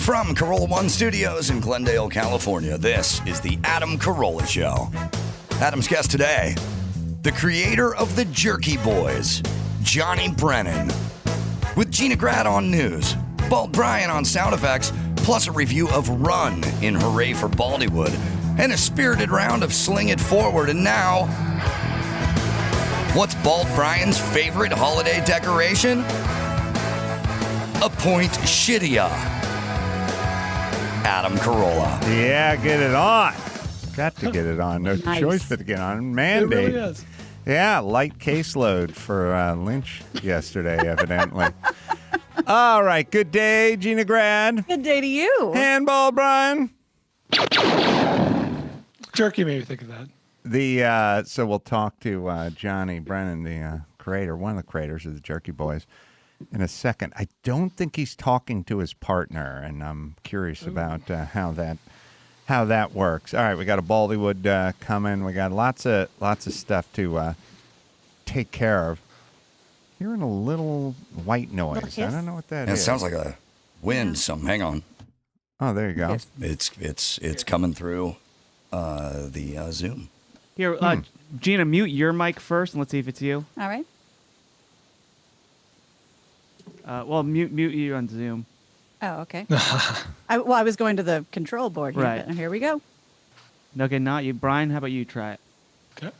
From Carolla One Studios in Glendale, California, this is the Adam Carolla Show. Adam's guest today, the creator of the Jerky Boys, Johnny Brennan. With Gina on news, Bryan on sound effects, plus a review of Run in Hooray for Baldywood, and a spirited round of Sling It Forward. And now, what's Bryan's favorite holiday decoration? A point shittia. Adam Carolla. Yeah, get it on. Got to get it on. No choice but to get on. Mandate. It really is. Yeah, light caseload for Lynch yesterday, evidently. All right, good day, Gina Grad. Good day to you. Handball, Bryan. Jerky made me think of that. So we'll talk to Johnny Brennan, the creator, one of the creators of the Jerky Boys, in a second. I don't think he's talking to his partner, and I'm curious about how that works. All right, we got a Baldywood coming. We got lots of stuff to take care of. Hearing a little white noise. I don't know what that is. It sounds like a wind. Hang on. Oh, there you go. It's coming through the Zoom. Here, Gina, mute your mic first, and let's see if it's you. All right. Mute you on Zoom. Oh, okay. I was going to the control board here, Right. but here we go. Okay, not you. Bryan, how about you try it? Okay.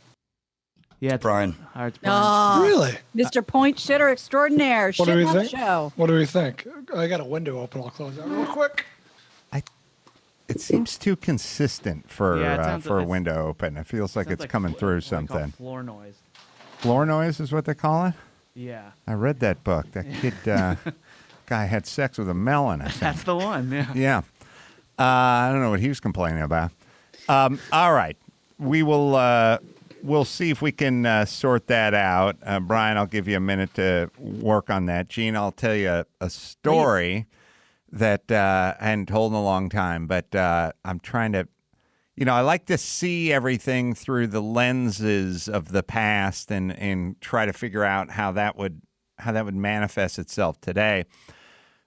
Yeah, it's Brian. All right, it's Bryan. Oh, Really? Mr. Point Shitter Extraordinaire. What do we Shit on the think? show. What do we think? I got a window open. I'll close that real quick. It seems too consistent for Yeah, it sounds for a like- window open. It feels like Sounds it's coming through what they call something. floor noise. Floor noise is what they call it? Yeah. I read that book. That kid guy had sex with a melon, I think. That's the one, yeah. Yeah. I don't know what he was complaining about. All right. We will we'll see if we can sort that out. Bryan, I'll give you a minute to work on that. Gene, I'll tell you a story that I hadn't told in a long time, but I'm trying to, I like to see everything through the lenses of the past and try to figure out how that would manifest itself today.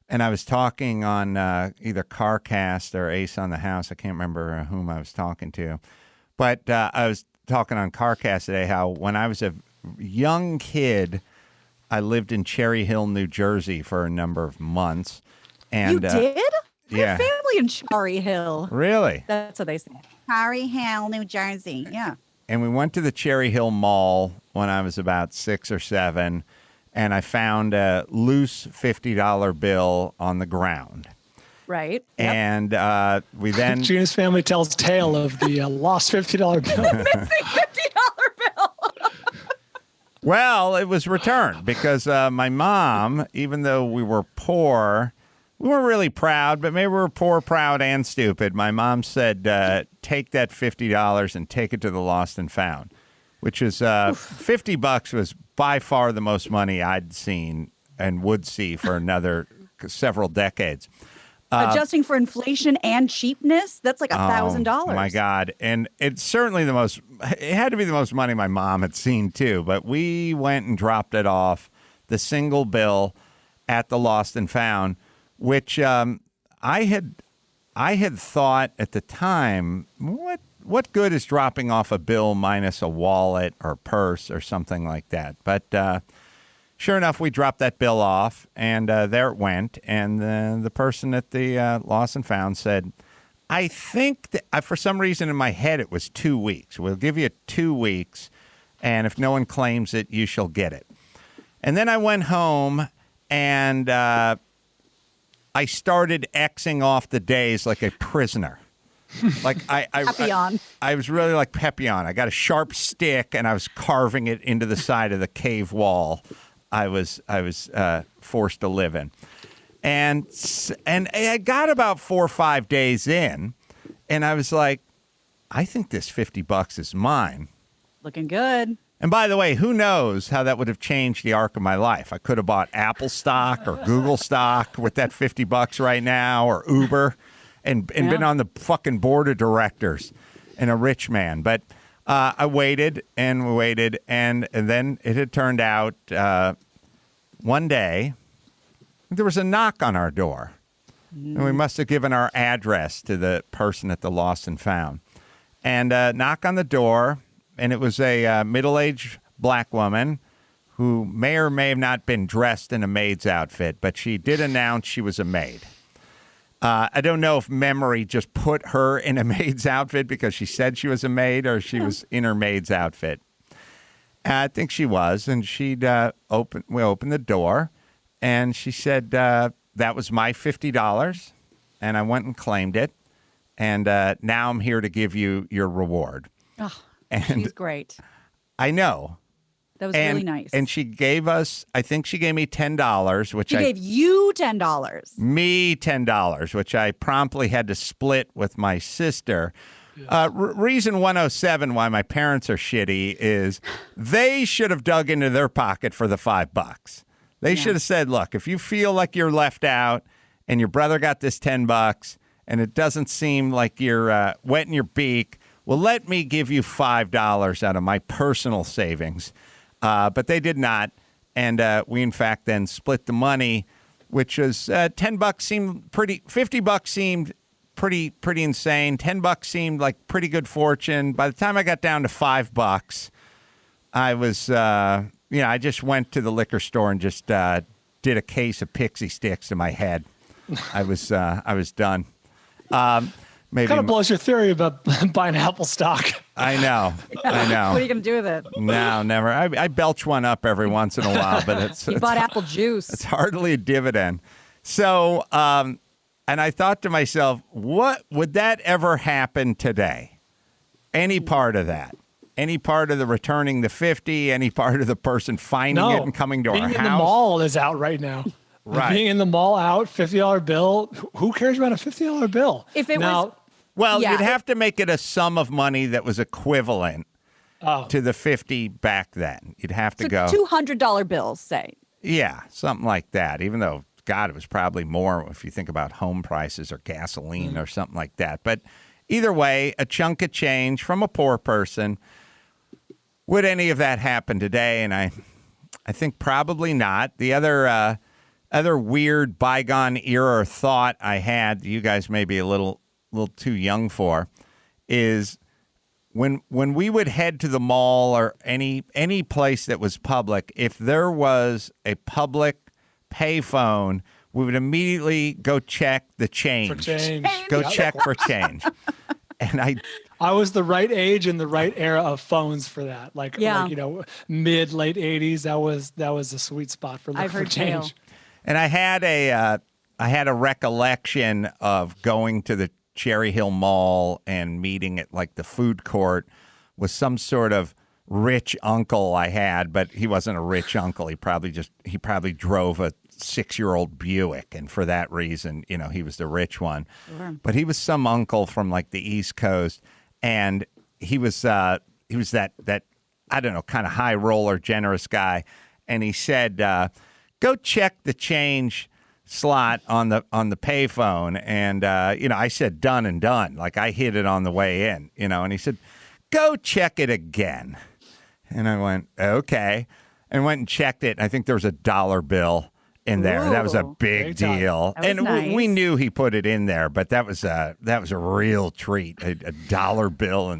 And I was talking on either CarCast or Ace on the House. I can't remember whom I was talking to. But I was talking on CarCast today how when I was a young kid, I lived in Cherry Hill, New Jersey for a number of months. And, You did? I yeah. have family in Cherry Hill. Really? That's what they say. Cherry Hill, New Jersey. Yeah. And we went to the Cherry Hill Mall when I was about 6 or 7, and I found a loose $50 bill on the ground. Right. And we then... Gina's family tells tale of the lost $50 bill. Missing $50 bill. Well, it was returned because my mom, even though we were poor, we weren't really proud, but maybe we were poor, proud, and stupid. My mom said, take that $50 and take it to the Lost and Found, which is $50 was by far the most money I'd seen and would see for another several decades. Adjusting for inflation and cheapness, that's like $1,000. Oh, my God. And it's certainly it had to be the most money my mom had seen, too. But we went and dropped it off, the single bill at the Lost and Found, which I had thought at the time, what good is dropping off a bill minus a wallet or purse or something like that? But sure enough, we dropped that bill off, and there it went. And the person at the Lost and Found said, I think that for some reason in my head it was 2 weeks. We'll give you 2 weeks, and if no one claims it, you shall get it. And then I went home, and I started Xing off the days like a prisoner. Like I was really like Papillon. I got a sharp stick and I was carving it into the side of the cave wall I was forced to live in. And I got about 4 or 5 days in, and I was like, I think this $50 is mine. Looking good. And by the way, who knows how that would have changed the arc of my life? I could have bought Apple stock or Google stock with that $50 right now, or Uber, and been on the fucking board of directors and a rich man. But I waited and waited, and then it had turned out one day there was a knock on our door. And we must have given our address to the person at the Lost and Found. And knock on the door, and it was a middle-aged black woman who may or may have not been dressed in a maid's outfit, but she did announce she was a maid. I don't know if memory just put her in a maid's outfit because she said she was a maid or she was in her maid's outfit. I think she was, and we opened the door, and she said, that was my $50, and I went and claimed it, and now I'm here to give you your reward. Oh, and she's great. I know. That was really nice. And she gave us, I think she gave me $10, which she gave you $10. Me $10, which I promptly had to split with my sister. Reason 107 why my parents are shitty is they should have dug into their pocket for the $5. They should have said, look, if you feel like you're left out and your brother got this $10 and it doesn't seem like you're wetting your beak, well, let me give you $5 out of my personal savings. But they did not. And we, in fact, then split the money, which was $10 seemed pretty, $50 seemed pretty insane. $10 seemed like pretty good fortune. By the time I got down to $5, I was, I just went to the liquor store and just did a case of Pixie Sticks to my head. I was done. Maybe Kind of blows your theory about buying Apple stock. I know. What are you going to do with it? No, never. I belch one up every once in a while, but it's You bought apple juice. It's hardly a dividend. So, and I thought to myself, what would that ever happen today? Any part of that? Any part of the returning the 50? Any part of the person finding it and coming to our house? Being in the mall is out right now. Right. Being in the mall out, $50 bill. Who cares about a $50 bill? If it now, was. Well, Yeah. you'd have to make it a sum of money that was equivalent to the 50 back then. You'd have to go $200 bills, say. Yeah, something like that. Even though, God, it was probably more if you think about home prices or gasoline or something like that. But either way, a chunk of change from a poor person. Would any of that happen today? And I think probably not. The other weird bygone era thought I had, you guys may be a little too young for, is when we would head to the mall or any place that was public, if there was a public payphone, we would immediately go check the change. For change. Go check for change. And I was the right age and the right era of phones for that. Like mid late 80s. That was a sweet spot for I've for heard change. tale. And I had a recollection of going to the Cherry Hill Mall and meeting at like the food court with some sort of rich uncle I had, but he wasn't a rich uncle. He probably drove a 6-year-old Buick, and for that reason, he was the rich one. Sure. But he was some uncle from like the East Coast, and he was that I don't know, kind of high roller, generous guy, and he said, "Go check the change slot on the payphone," and I said done and done, like I hit it on the way in, and he said, "Go check it again," and I went okay, and went and checked it. I think there was a $1 bill in there. That was a big deal, and nice. we knew he put it in there, but that was a real treat, a $1 bill in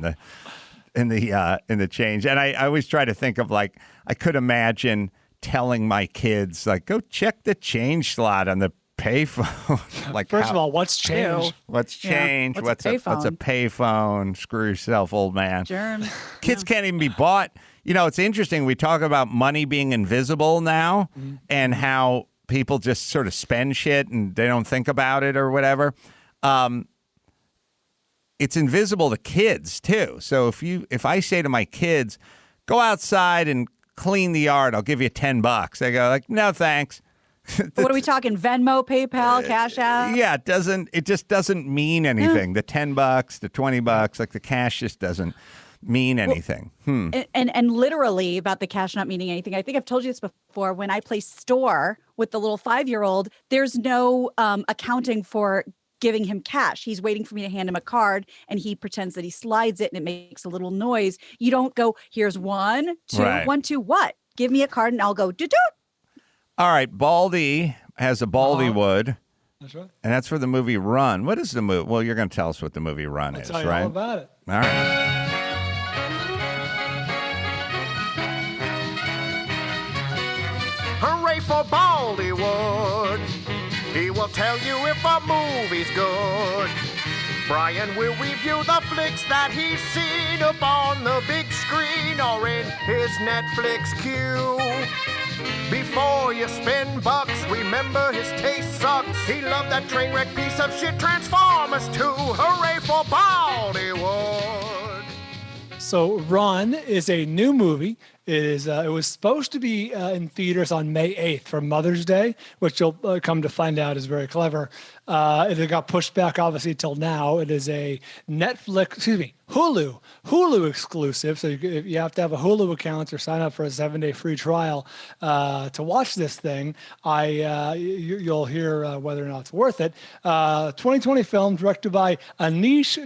the change. And I always try to think of, like, I could imagine telling my kids, like, go check the change slot on the payphone. Like, First of all, what's change? What's change? Yeah. What's a payphone? Screw yourself, old man. Germs. Kids can't even be bought. It's interesting. We talk about money being invisible now and how people just sort of spend shit and they don't think about it or whatever. It's invisible to kids too. So if I say to my kids, go outside and clean the yard, I'll give you $10. They go like, no, thanks. What are we talking? Venmo, PayPal, Cash App? Yeah, it just doesn't mean anything. The $10, the $20, like the cash just doesn't mean anything. And literally about the cash not meaning anything. I think I've told you this before. When I play store with the little 5-year-old, there's no accounting for giving him cash. He's waiting for me to hand him a card, and he pretends that he slides it, and it makes a little noise. You don't go, here's 1, 2, Right. 1, 2, what? Give me a card, and I'll go, doo-doo. All right, Baldy has a Baldywood That's right. And that's for the movie Run. What is the movie? Well, you're going to tell us what the movie Run is, Tell you right? all about it. All right. Hooray for Baldywood. He will tell you if a movie's good. Bryan will review the flicks that he's seen up on the big screen or in his Netflix queue. Before you spend bucks, remember his taste sucks. He loved that train wreck piece of shit Transformers 2. Hooray for Baldywood. So Run is a new movie. It was supposed to be in theaters on May 8th for Mother's Day, which you'll come to find out is very clever. It got pushed back, obviously, till now. It is a Hulu exclusive. So you have to have a Hulu account or sign up for a 7-day free trial to watch this thing. You'll hear whether or not it's worth it. 2020 film directed by Anish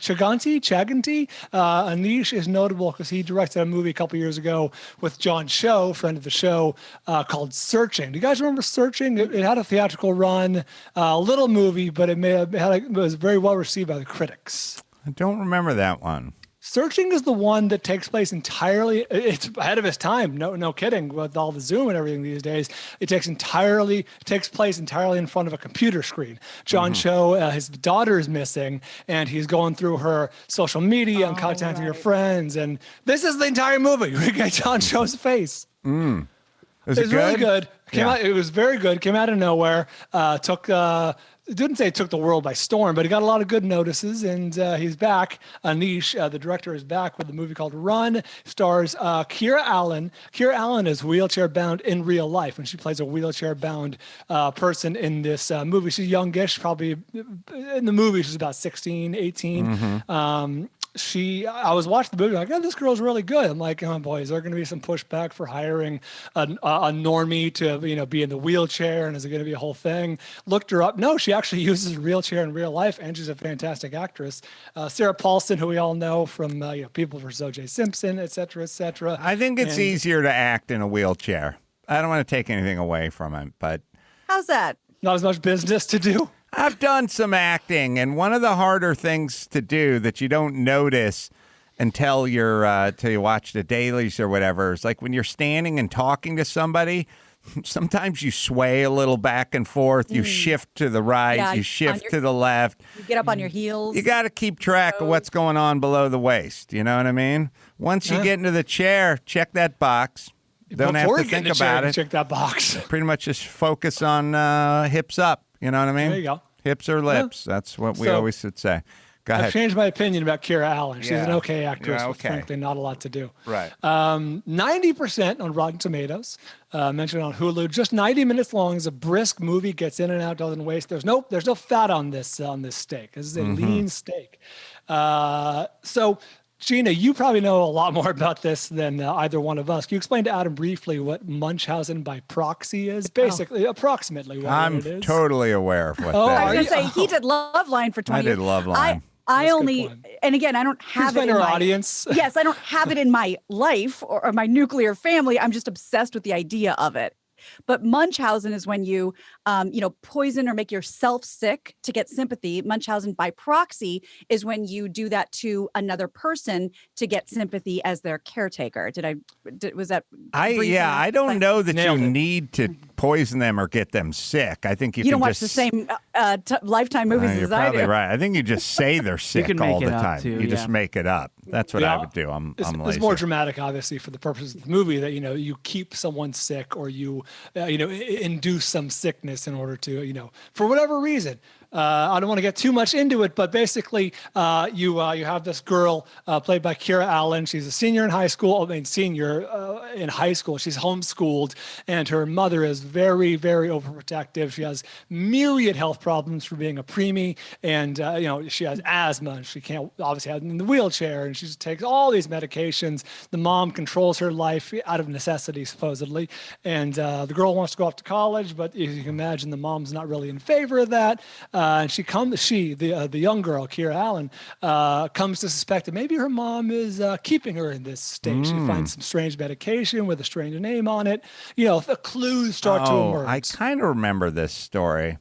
Chaganty. Anish is notable because he directed a movie a couple years ago with John Cho, friend of the show, called Searching. Do you guys remember Searching? It had a theatrical run, a little movie, but it was very well received by the critics. I don't remember that one. Searching is the one that takes place entirely. It's ahead of its time. No kidding. With all the Zoom and everything these days, it takes place entirely in front of a computer screen. John Cho, his daughter is missing, and he's going through her social media and contacting her friends. And this is the entire movie. We get John Cho's face. Was It was it really good? good. It was very good. Came out of nowhere. Didn't say it took the world by storm, but he got a lot of good notices, and he's back. Anish, the director, is back with a movie called Run. Stars Kira Allen. Kira Allen is wheelchair-bound in real life, and she plays a wheelchair-bound person in this movie. She's youngish, probably in the movie she's about 16, 18. I was watching the movie like, oh, this girl's really good. I'm like, oh boy, is there going to be some pushback for hiring a normie to be in the wheelchair, and is it going to be a whole thing? Looked her up. No, she actually uses a wheelchair in real life, and she's a fantastic actress. Sarah Paulson, who we all know from People vs. O.J. Simpson, et cetera, et cetera. I think it's easier to act in a wheelchair. I don't want to take anything away from it, but How's that? Not as much business to do. I've done some acting, and one of the harder things to do that you don't notice until till you watch the dailies or whatever is like when you're standing and talking to somebody. Sometimes you sway a little back and forth. You shift to the right. You shift to the left. You get up on your heels. You got to keep track of what's going on below the waist. You know what I mean? Once you get into the chair, check that box. Don't Before have to you get in think the chair, about it. check that box. Pretty much just focus on hips up. You know what I mean? There you go. Hips or lips. That's what we always should say. Go ahead. I've changed my opinion about Kira Allen. She's an okay actress, Yeah, with okay. frankly not a lot to do. Right. 90% on Rotten Tomatoes. Mentioned on Hulu. Just 90 minutes long. It's a brisk movie. Gets in and out. Doesn't waste. There's no fat on this steak. This is a lean steak. So, Gina, you probably know a lot more about this than either one of us. Can you explain to Adam briefly what Munchausen by proxy is? Basically, approximately what I'm it is. totally aware of what Oh, that I was is. going to say, he did Loveline for 20 I years. did Loveline. I That's a good only, point. and again, I don't have it Explain in to our my audience. Yes, I don't have it in my life or my nuclear family. I'm just obsessed with the idea of it. But Munchausen is when you, poison or make yourself sick to get sympathy. Munchausen by proxy is when you do that to another person to get sympathy as their caretaker. Was that? I don't know that you Nailed it. need to poison them or get them sick. I think you You can don't watch just the same Lifetime movies You're as I probably do. right. I think you just say they're sick can all make the it up, time. too, You just yeah. make it up. That's what I Yeah. would do. I'm lazy. It's more dramatic, obviously, for the purposes of the movie that, you keep someone sick or you induce some sickness in order to, for whatever reason. I don't want to get too much into it, but basically you have this girl played by Kira Allen. She's a senior in high school. In high school. She's homeschooled, and her mother is very, very overprotective. She has myriad health problems for being a preemie, and she has asthma, and she can't obviously have in the wheelchair, and she just takes all these medications. The mom controls her life out of necessity, supposedly, and the girl wants to go off to college, but as you can imagine, the mom's not really in favor of that. And the young girl, Kira Allen, comes to suspect that maybe her mom is keeping her in this state. She finds some strange medication with a strange name on it. The clues start to emerge. I kind of remember this story.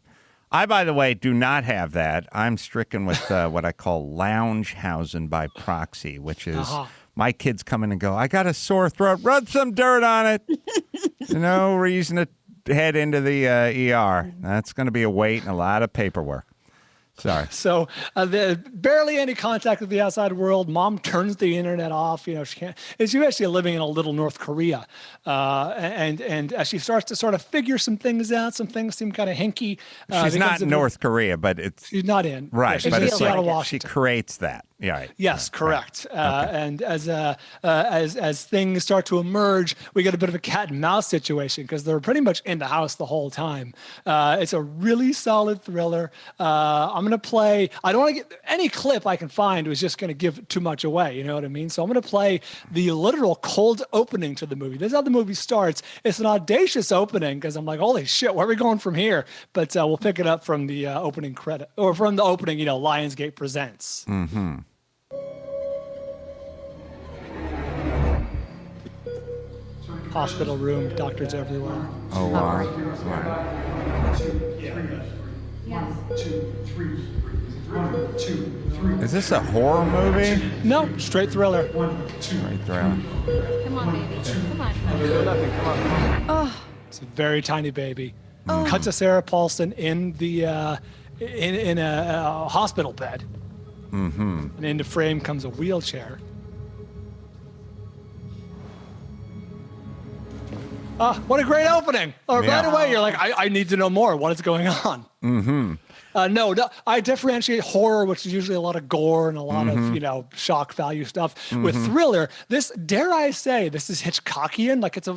I, by the way, do not have that. I'm stricken with what I call lounge housing by proxy, which is my kids come in and go, I got a sore throat. Rub some dirt on it. No reason to head into the ER. That's going to be a wait and a lot of paperwork. Sorry. So barely any contact with the outside world. Mom turns the internet off. She can't. She's actually living in a little North Korea, and as she starts to sort of figure some things out, some things seem kind of hinky. She's not in North Korea, but she's not in. Right, Yeah, but it's Seattle, like Washington. she creates that. Yeah. Right. Yes, correct. And as things start to emerge, we get a bit of a cat and mouse situation because they're pretty much in the house the whole time. It's a really solid thriller. I'm going to play. I don't want to get any clip I can find was just going to give too much away. You know what I mean? So I'm going to play the literal cold opening to the movie. This is how the movie starts. It's an audacious opening because I'm like, holy shit, where are we going from here? But we'll pick it up from the opening credit or from the opening. Lionsgate presents. Mm-hmm. Hospital room, doctors everywhere. Oh, wow. Is this a horror movie? No, straight thriller. Straight thriller. Come on, baby. Come on. It's a very tiny baby. Cut to Sarah Paulson in the in a hospital bed. Mm-hmm. And into frame comes a wheelchair. What a great opening! Right away, you're like, I need to know more. What is going on? Mm-hmm. No, I differentiate horror, which is usually a lot of gore and a lot of, shock value stuff, with thriller. This, dare I say, this is Hitchcockian. Like, it's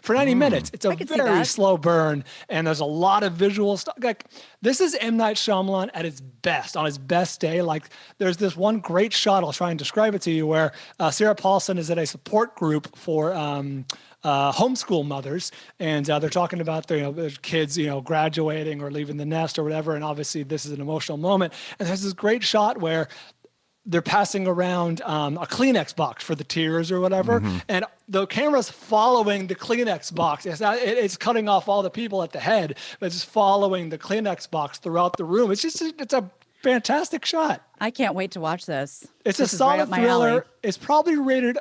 for 90 minutes, it's a very slow burn, and there's a lot of visual stuff. Like, this is M. Night Shyamalan at its best, on his best day. Like, there's this one great shot, I'll try and describe it to you, where Sarah Paulson is at a support group for homeschool mothers, and they're talking about their kids, graduating or leaving the nest or whatever. And obviously, this is an emotional moment. And there's this great shot where they're passing around a Kleenex box for the tears or whatever, and the camera's following the Kleenex box. It's cutting off all the people at the head, but it's just following the Kleenex box throughout the room. It's a fantastic shot. I can't wait to watch this. It's This a is right solid up my thriller. alley. It's probably rated.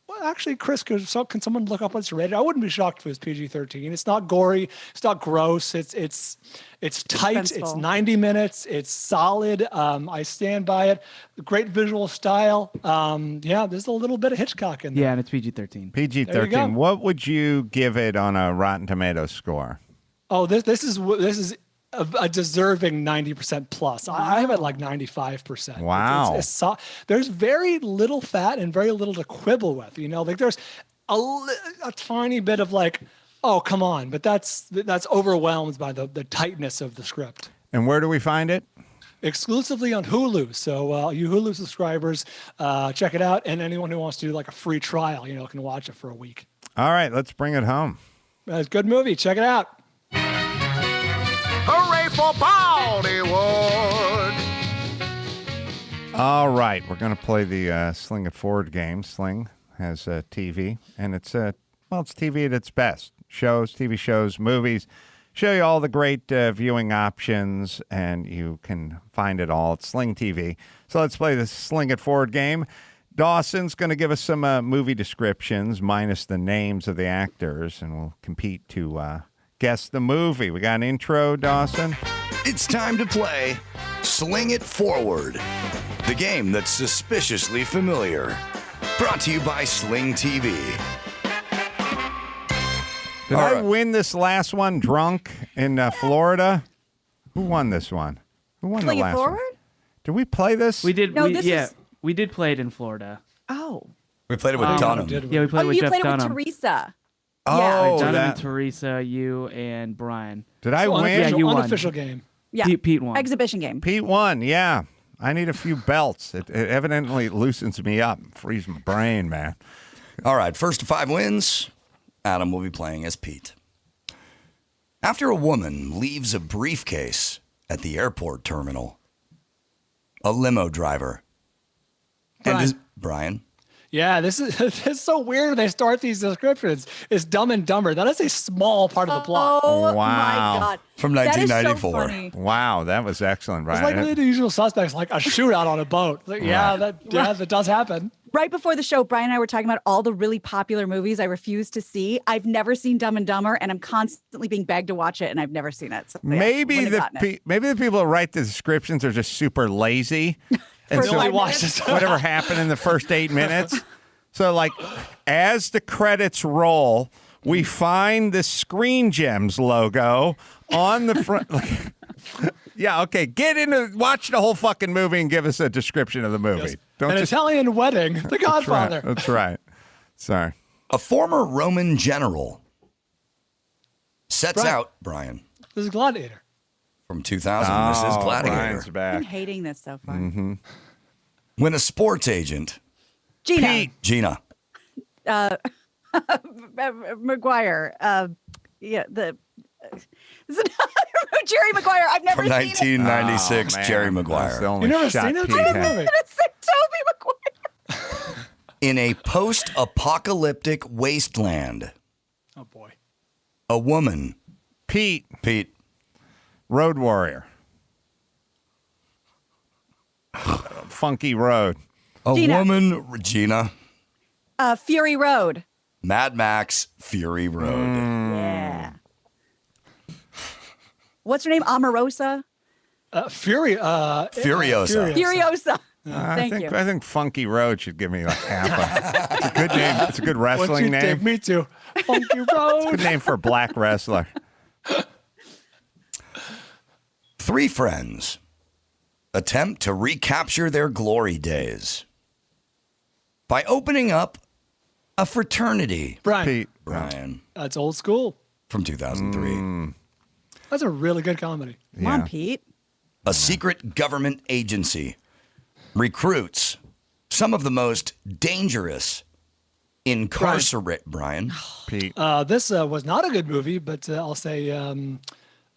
Well, actually, Chris, can someone look up what's rated? I wouldn't be shocked if it was PG-13. It's not gory. It's not gross. It's tight. It's Suspenseful. 90 minutes. It's solid. I stand by it. Great visual style. There's a little bit of Hitchcock in there. Yeah, and it's PG-13. There you go. PG-13. What would you give it on a Rotten Tomatoes score? Oh, this is a deserving 90% plus. I have it like 95%. Wow. There's very little fat and very little to quibble with. Like there's a tiny bit of like, oh, come on. But that's overwhelmed by the tightness of the script. And where do we find it? Exclusively on Hulu. So you Hulu subscribers, check it out. And anyone who wants to do like a free trial, can watch it for a week. All right, let's bring it home. It's a good movie. Check it out. Hooray for Baldywood! All right, we're going to play the Sling It Forward game. Sling has TV, and it's TV at its best. TV shows, movies, show you all the great viewing options, and you can find it all at Sling TV. So let's play the Sling It Forward game. Dawson's going to give us some movie descriptions, minus the names of the actors, and we'll compete to guess the movie. We got an intro, Dawson? It's time to play Sling It Forward, the game that's suspiciously familiar. Brought to you by Sling TV. Did I win this last one drunk in Florida? Who won this one? Who won Sling the It last Forward? one? Did we play this? We did. No, this is- We did play it in Florida. Oh. We played it with Dunham. Yeah, we played with you Jeff played it Dunham. with Teresa. Oh, Dunham that- and Teresa, you and Brian. Did I win? Yeah, you won. Unofficial game. Yeah. Pete won. Exhibition game. Pete won, yeah. I need a few belts. It evidently loosens me up, frees my brain, man. All right, first to 5 wins, Adam will be playing as Pete. After a woman leaves a briefcase at the airport terminal, a limo driver. Brian. Brian? Yeah, this is it's so weird when they start these descriptions. It's Dumb and Dumber. That is a small part of the plot. Oh Wow. my God. From That is so 1994. funny. Wow, that was excellent, It's Brian. like the usual suspects, like a shootout on a boat. Like, that does happen. Right before the show, Brian and I were talking about all the really popular movies I refuse to see. I've never seen Dumb and Dumber, and I'm constantly being begged to watch it, and I've never seen it. So, yeah, maybe wouldn't have gotten it. maybe the people who write the descriptions are just super lazy. And For so Only 5 watch minutes. this. whatever happened in the first 8 minutes. So, like, as the credits roll, we find the Screen Gems logo on the front. Yeah, okay. Watch the whole fucking movie and give us a description of the movie. Yes. Don't An just. Italian wedding, The Godfather. That's right. Sorry. A former Roman general sets out, Brian, This is Gladiator. from 2000. This is Gladiator. Brian's I'm back. hating this so far. Mm-hmm. When a sports agent, Gina. Gina, Maguire. Jerry Maguire. I've never from seen it. 1996, Oh, man. Jerry That's Maguire. the only You never shot seen it? Pete It's a good had. movie. It's Toby Maguire. In a post-apocalyptic wasteland, Oh boy. a woman, Pete, Pete, Road Warrior. Funky Road. a Gina. woman, Regina, Fury Road. Mad Max, Fury Road. Yeah. What's her name? Omarosa? Furiosa. Furiosa. Thank you. I think Funky Road should give me like half a. It's a good name. It's a good What wrestling you name. take me to? Funky Road. Good name for a black wrestler. Three friends attempt to recapture their glory days by opening up a fraternity. Brian. Pete. Brian, That's old school. from 2003. That's a really good comedy. Come on, Pete. A secret government agency recruits some of the most dangerous incarcerate, Brian. Pete. This was not a good movie, but I'll say,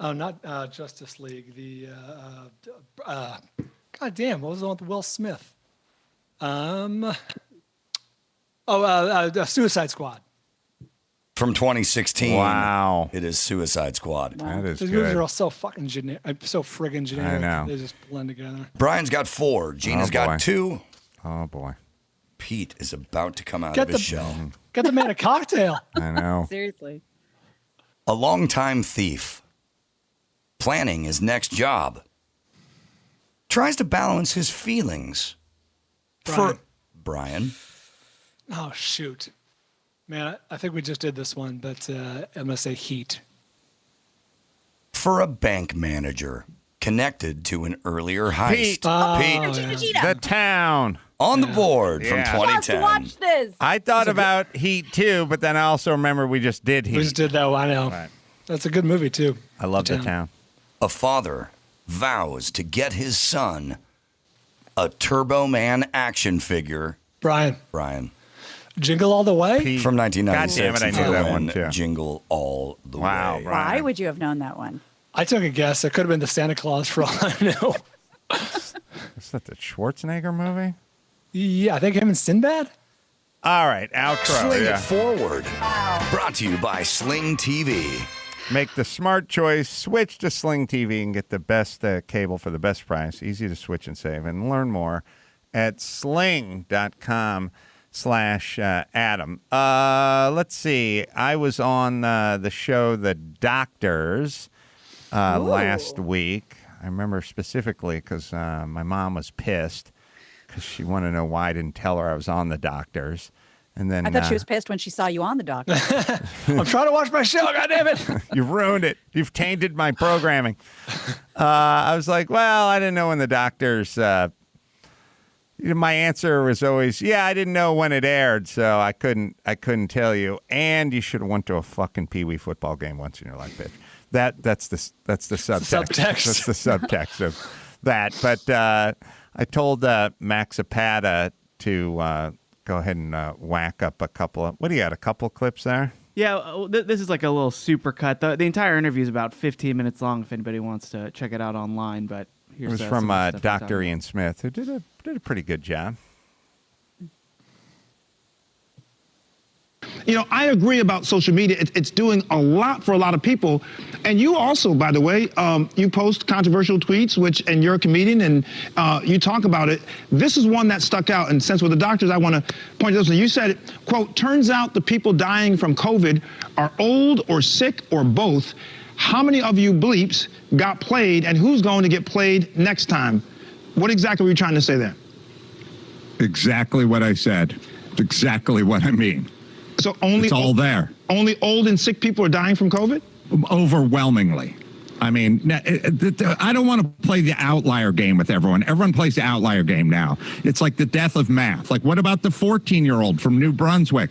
not Justice League. God damn, what was the one with Will Smith? Suicide Squad. From 2016. Wow. It is Suicide Squad. That is These movies are good. all so fucking generic, so friggin' generic. know. They just blend together. Brian's got 4. Gina's Oh, boy. got 2. Oh boy. Pete is about to come out Get of his the- shell. Get the man a cocktail. I know. Seriously. A longtime thief planning his next job tries to balance his feelings for Brian. Oh shoot, man! I think we just did this one, but I'm gonna say Heat. For a bank manager connected to an earlier heist. Pete. Pete, The Town. on the board from Yeah. Must 2010. watch this. I thought about Heat too, but then I also remember we just did Heat. We just did that one. I know. Right. That's a good movie too. I love The Town. Town. A father vows to get his son a Turbo Man action figure. Brian, Brian, Jingle All the Way. Pete. from 1996. God damn it, I for knew the that one win, too. Jingle All the Wow, Way. Brian. Why would you have known that one? I took a guess. It could have been the Santa Claus for all I know. Is that the Schwarzenegger movie? Yeah, I think him and Sinbad. All right, outro. Sling Yeah. It Forward. Brought to you by Sling TV. Make the smart choice. Switch to Sling TV and get the best cable for the best price. Easy to switch and save. And learn more at sling.com/Adam. Let's see. I was on the show The Doctors last week. I remember specifically because my mom was pissed because she wanted to know why I didn't tell her I was on The Doctors. And then I thought she was pissed when she saw you on the dock. I'm trying to watch my show. God damn it! You've ruined it. You've tainted my programming. I was like, well, I didn't know when The Doctors. My answer was always, yeah, I didn't know when it aired, so I couldn't tell you. And you should have went to a fucking Pee Wee football game once in your life, bitch. That's the subtext. Subtext. That's the subtext of that. But I told Max Zapata to go ahead and whack up a couple of. What do you got? A couple clips there. Yeah, this is like a little super cut. The entire interview is about 15 minutes long if anybody wants to check it out online. But here's It was some from of the stuff we're Dr. talking Ian Smith, who did a pretty good job. I agree about social media. It's doing a lot for a lot of people. And you also, by the way, you post controversial tweets, and you're a comedian, and you talk about it. This is one that stuck out. And since we're the doctors, I want to point this out. You said, quote, turns out the people dying from COVID are old or sick or both. How many of you bleeps got played, and who's going to get played next time? What exactly were you trying to say there? Exactly what I said. Exactly what I mean. So it's all there. Only old and sick people are dying from COVID? Overwhelmingly. I mean, I don't want to play the outlier game with everyone. Everyone plays the outlier game now. It's like the death of math. Like, what about the 14-year-old from New Brunswick?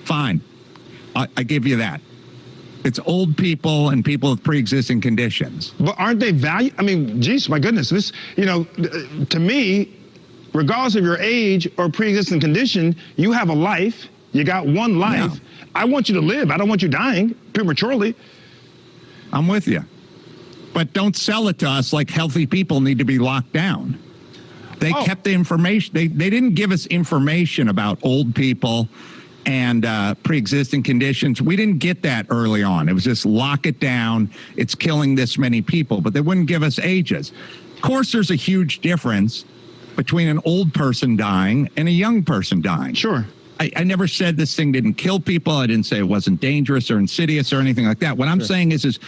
Fine. I give you that. It's old people and people with pre-existing conditions. But aren't they value? I mean, geez, my goodness. This, to me, regardless of your age or pre-existing condition, you have a life. You got one life. Yeah. I want you to live. I don't want you dying prematurely. I'm with you. But don't sell it to us like healthy people need to be locked down. They kept the information. They didn't give us information about old people and pre-existing conditions. We didn't get that early on. It was just lock it down. It's killing this many people, but they wouldn't give us ages. Of course, there's a huge difference between an old person dying and a young person dying. Sure. I never said this thing didn't kill people. I didn't say it wasn't dangerous or insidious or anything like that. What I'm saying is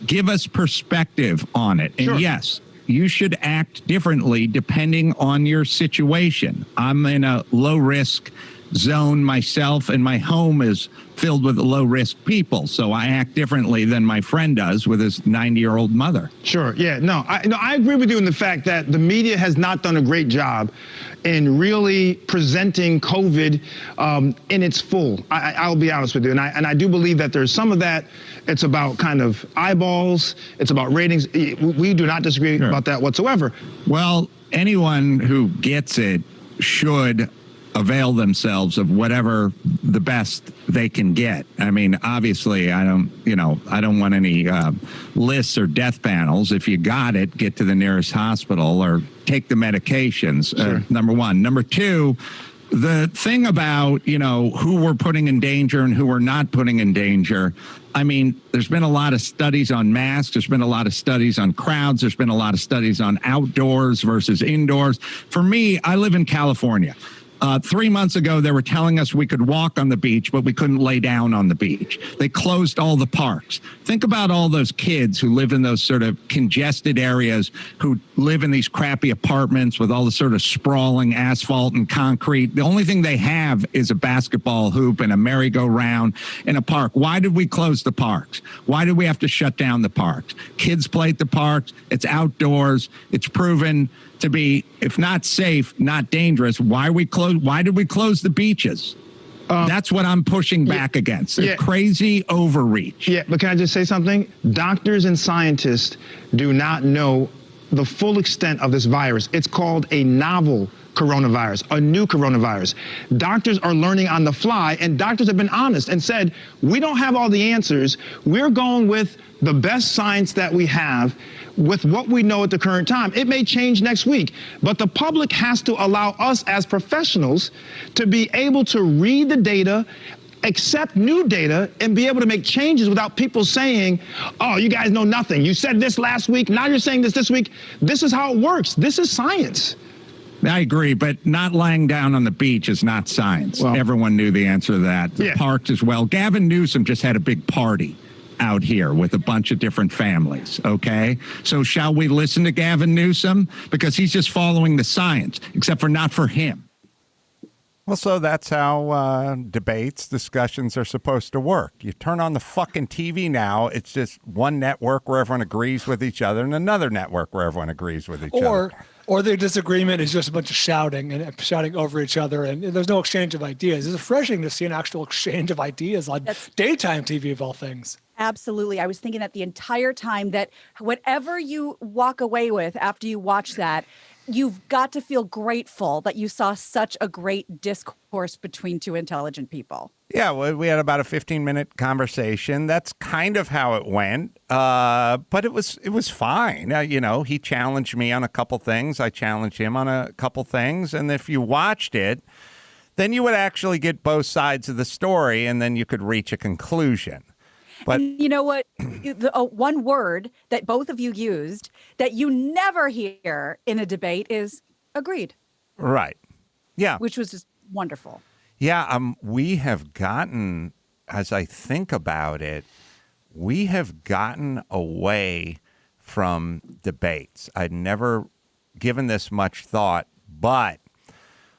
give us perspective on it. And yes, you should act differently depending on your situation. I'm in a low risk zone myself, and my home is filled with low risk people, so I act differently than my friend does with his 90-year-old mother. Sure. Yeah. No, I agree with you in the fact that the media has not done a great job in really presenting COVID in its full. I'll be honest with you, and I do believe that there's some of that. It's about kind of eyeballs. It's about ratings. We do not disagree about that whatsoever. Well, anyone who gets it should avail themselves of whatever the best they can get. I mean, obviously, I don't want any lists or death panels. If you got it, get to the nearest hospital or take the medications. Number one. Number two, the thing about, who we're putting in danger and who we're not putting in danger. I mean, there's been a lot of studies on masks. There's been a lot of studies on crowds. There's been a lot of studies on outdoors versus indoors. For me, I live in California. 3 months ago, they were telling us we could walk on the beach, but we couldn't lay down on the beach. They closed all the parks. Think about all those kids who live in those sort of congested areas, who live in these crappy apartments with all the sort of sprawling asphalt and concrete. The only thing they have is a basketball hoop and a merry-go-round in a park. Why did we close the parks? Why did we have to shut down the parks? Kids play at the parks. It's outdoors. It's proven to be, if not safe, not dangerous. Why did we close the beaches? That's what I'm pushing back against. Crazy overreach. Yeah, but can I just say something? Doctors and scientists do not know the full extent of this virus. It's called a novel coronavirus, a new coronavirus. Doctors are learning on the fly, and doctors have been honest and said, we don't have all the answers. We're going with the best science that we have with what we know at the current time. It may change next week, but the public has to allow us as professionals to be able to read the data, accept new data, and be able to make changes without people saying, oh, you guys know nothing. You said this last week, now you're saying this week. This is how it works. This is science. I agree, but not lying down on the beach is not science. Well, everyone knew the answer to that. The parks as well. Gavin Newsom just had a big party out here with a bunch of different families, okay? So shall we listen to Gavin Newsom? Because he's just following the science, except for not for him. Well, so that's how discussions are supposed to work. You turn on the fucking TV now, it's just one network where everyone agrees with each other and another network where everyone agrees with each other. Or their disagreement is just a bunch of shouting and shouting over each other, and there's no exchange of ideas. It's refreshing to see an actual exchange of ideas on daytime TV of all things. Absolutely. I was thinking that the entire time, that whatever you walk away with after you watch that, you've got to feel grateful that you saw such a great discourse between two intelligent people. Yeah, well, we had about a 15-minute conversation. That's kind of how it went, but it was fine. He challenged me on a couple things. I challenged him on a couple things. And if you watched it, then you would actually get both sides of the story, and then you could reach a conclusion. But and you know what? One word that both of you used that you never hear in a debate is agreed. right. Yeah. Which was just wonderful. Yeah, we have gotten, as I think about it, we have gotten away from debates. I'd never given this much thought, but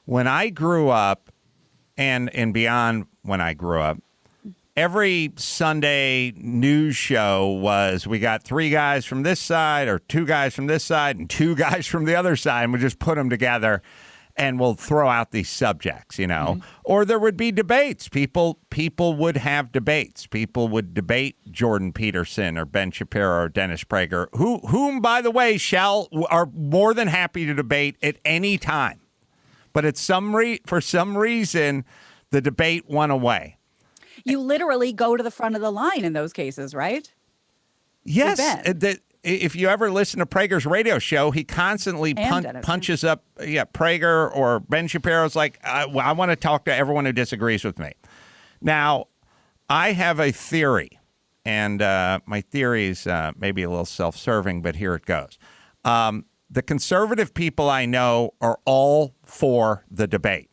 when I grew up, and beyond when I grew up, every Sunday news show was, we got 3 guys from this side or 2 guys from this side and 2 guys from the other side, and we just put them together and we'll throw out these subjects, you know. Or there would be debates. People would have debates. People would debate Jordan Peterson or Ben Shapiro or Dennis Prager, whom, by the way, are more than happy to debate at any time. But for some reason, the debate went away. You literally go to the front of the line in those cases, right? Yes. If you ever listen to Prager's radio show, he constantly punches up Prager or Ben Shapiro's like, I want to talk to everyone who disagrees with me. Now, I have a theory, and my theory is maybe a little self-serving, but here it goes. The conservative people I know are all for the debate.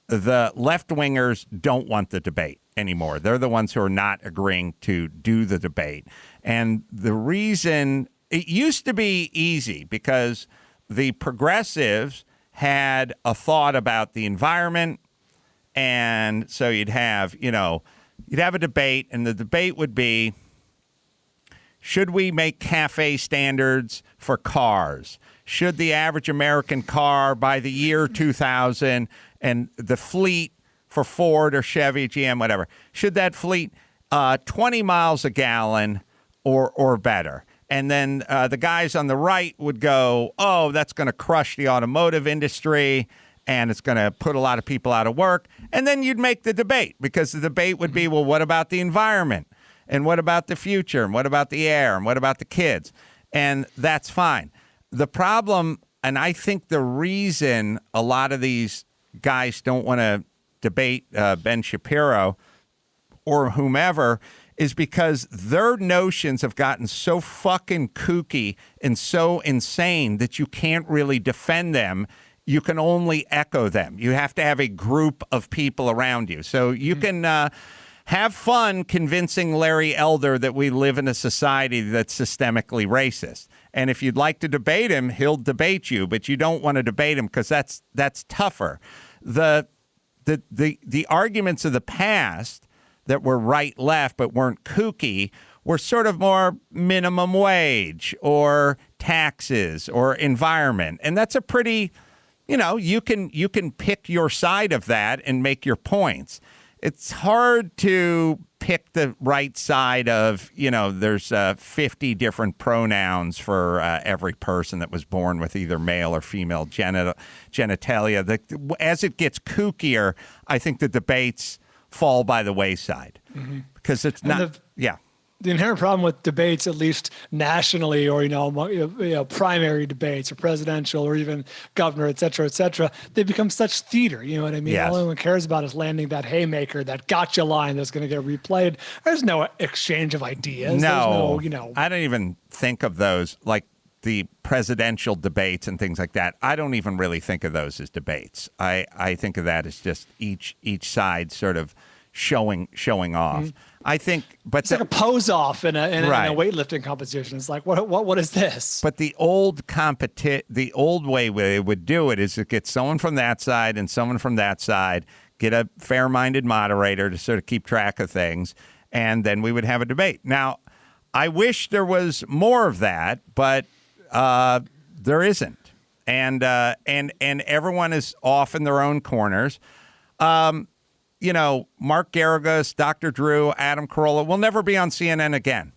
The left-wingers don't want the debate anymore. They're the ones who are not agreeing to do the debate. And the reason, it used to be easy because the progressives had a thought about the environment. And so you'd have a debate, and the debate would be, should we make CAFE standards for cars? Should the average American car by the year 2000 and the fleet for Ford or Chevy, GM, whatever, should that fleet 20 miles a gallon or better? And then the guys on the right would go, oh, that's going to crush the automotive industry and it's going to put a lot of people out of work. And then you'd make the debate, because the debate would be, well, what about the environment? And what about the future? And what about the air? And what about the kids? And that's fine. The problem, and I think the reason a lot of these guys don't want to debate Ben Shapiro or whomever is because their notions have gotten so fucking kooky and so insane that you can't really defend them. You can only echo them. You have to have a group of people around you. So you can have fun convincing Larry Elder that we live in a society that's systemically racist. And if you'd like to debate him, he'll debate you, but you don't want to debate him because that's tougher. The arguments of the past that were right-left but weren't kooky were sort of more minimum wage or taxes or environment. And that's a pretty, you can pick your side of that and make your points. It's hard to pick the right side of, there's 50 different pronouns for every person that was born with either male or female genitalia. As it gets kookier, I think the debates fall by the wayside because it's not. The inherent problem with debates, at least nationally, or primary debates, or presidential, or even governor, et cetera, they become such theater. You know what I mean? Yes. All anyone cares about is landing that haymaker, that gotcha line that's going to get replayed. There's no exchange of ideas. No, There's no, I don't even think of those like the presidential debates and things like that. I don't even really think of those as debates. I think of that as just each side sort of showing off. I think, but it's like a pose off in a weightlifting competition. It's like, what is this? But the old way they would do it is to get someone from that side and someone from that side, get a fair-minded moderator to sort of keep track of things, and then we would have a debate. Now, I wish there was more of that, but there isn't, and everyone is off in their own corners. Mark Garagos, Dr. Drew, Adam Carolla will never be on CNN again.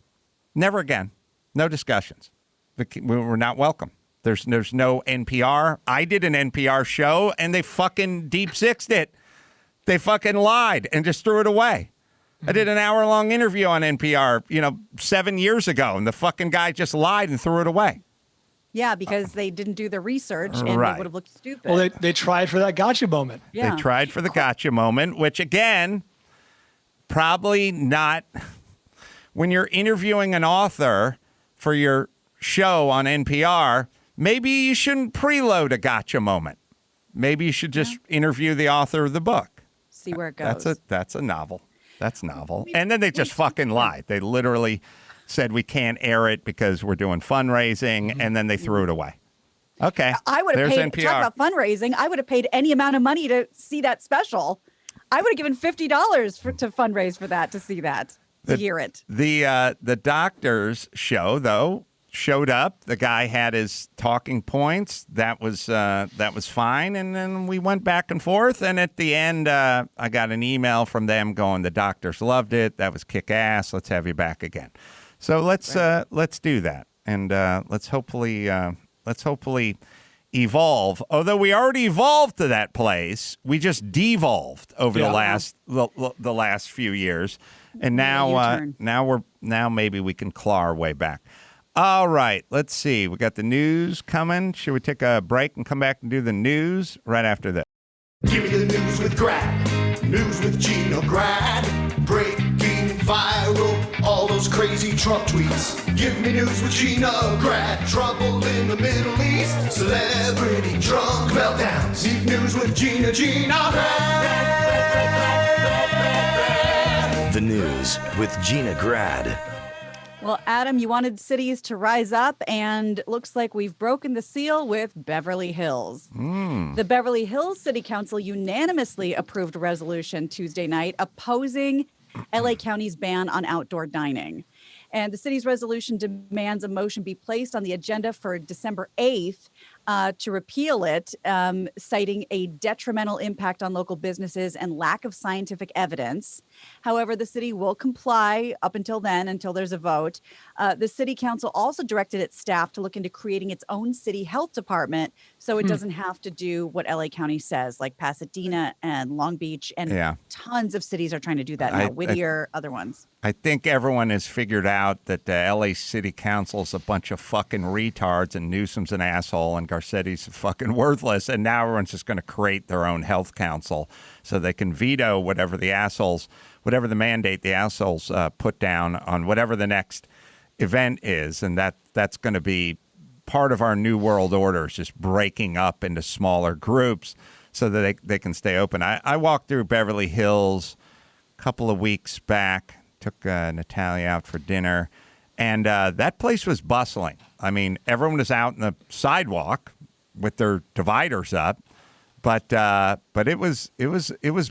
Never again. No discussions. We're not welcome. There's no NPR. I did an NPR show, and they fucking deep-sixed it. They fucking lied and just threw it away. I did an hour-long interview on NPR, 7 years ago, and the fucking guy just lied and threw it away. Yeah, because they didn't do the research and Right. it would have looked stupid. Well, they tried for that gotcha moment. yeah. They tried for the gotcha moment, which again, probably not. When you're interviewing an author for your show on NPR, maybe you shouldn't preload a gotcha moment. Maybe you should just interview the author of the book. See where it goes. That's a novel. That's novel. And then they just fucking lied. They literally said we can't air it because we're doing fundraising, and then they threw it away. Okay. I would have there's paid, NPR. talk about fundraising, I would have paid any amount of money to see that special. I would have given $50 to fundraise for that, to see that, to hear it. The doctor's show, though, showed up. The guy had his talking points. That was fine. And then we went back and forth. And at the end, I got an email from them going, the doctors loved it. That was kick ass. Let's have you back again. So let's do that, and let's hopefully evolve. Although we already evolved to that place, we just devolved over the last few years, and now maybe we can claw our way back. All right, let's see. We got the news coming. Should we take a break and come back and do the news right after this? Give me the news with Grad. News with Gina Grad. Breaking viral, all those crazy Trump tweets. Give me news with Gina Grad. Trouble in the Middle East. Celebrity drunk meltdowns. Need news with Gina Grad. The news with Gina Grad. Well, Adam, you wanted cities to rise up, and looks like we've broken the seal with Beverly Hills. The Beverly Hills City Council unanimously approved a resolution Tuesday night opposing LA County's ban on outdoor dining. And the city's resolution demands a motion be placed on the agenda for December 8th to repeal it, citing a detrimental impact on local businesses and lack of scientific evidence. However, the city will comply up until then, until there's a vote. The city council also directed its staff to look into creating its own city health department so it doesn't have to do what LA County says, like Pasadena and Long Beach, and tons of cities are trying to do that now. Whittier, other ones. I think everyone has figured out that the LA City Council is a bunch of fucking retards, and Newsom's an asshole, and Garcetti's fucking worthless, and now everyone's just going to create their own health council so they can veto whatever the mandate the assholes put down on whatever the next event is, and that's going to be part of our new world order, is just breaking up into smaller groups so that they can stay open. I walked through Beverly Hills a couple of weeks back. Took Natalia out for dinner, and that place was bustling. I mean, everyone was out in the sidewalk with their dividers up, but it was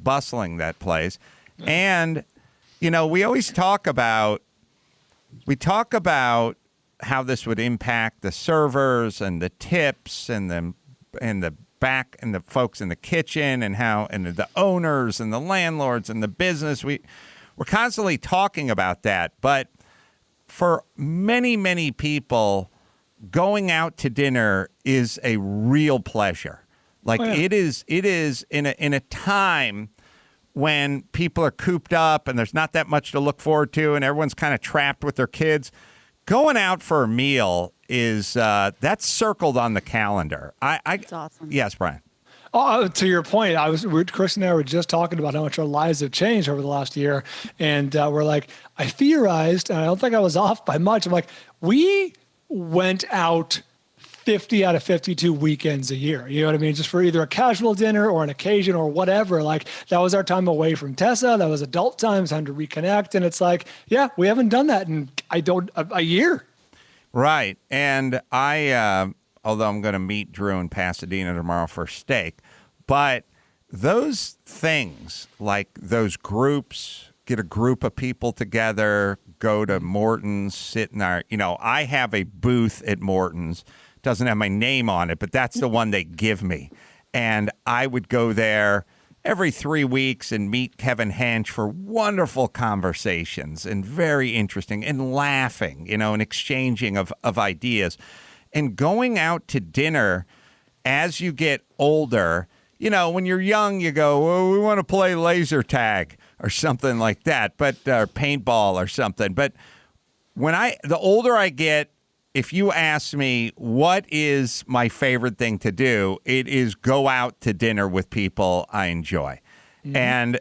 bustling, that place. And you know, we talk about how this would impact the servers and the tips and the back and the folks in the kitchen and the owners and the landlords and the business. We're constantly talking about that, but for many, many people, going out to dinner is a real pleasure. Like it is in a time when people are cooped up and there's not that much to look forward to, and everyone's kind of trapped with their kids. Going out for a meal is that's circled on the calendar. That's awesome. Yes, Brian. Oh, to your point, Chris and I were just talking about how much our lives have changed over the last year. And we're like, I theorized, and I don't think I was off by much. I'm like, we went out 50 out of 52 weekends a year. You know what I mean? Just for either a casual dinner or an occasion or whatever. Like, that was our time away from Tessa. That was adult time to reconnect. And it's like, yeah, we haven't done that in a year. Right. And although I'm going to meet Drew in Pasadena tomorrow for steak, but those things, like those groups, get a group of people together, go to Morton's, sit in our, I have a booth at Morton's, doesn't have my name on it, but that's the one they give me. And I would go there every 3 weeks and meet Kevin Hench for wonderful conversations and very interesting and laughing, and exchanging of ideas. And going out to dinner as you get older, when you're young, you go, well, we want to play laser tag or something like that, or paintball or something. But the older I get, if you ask me what is my favorite thing to do, it is go out to dinner with people I enjoy. And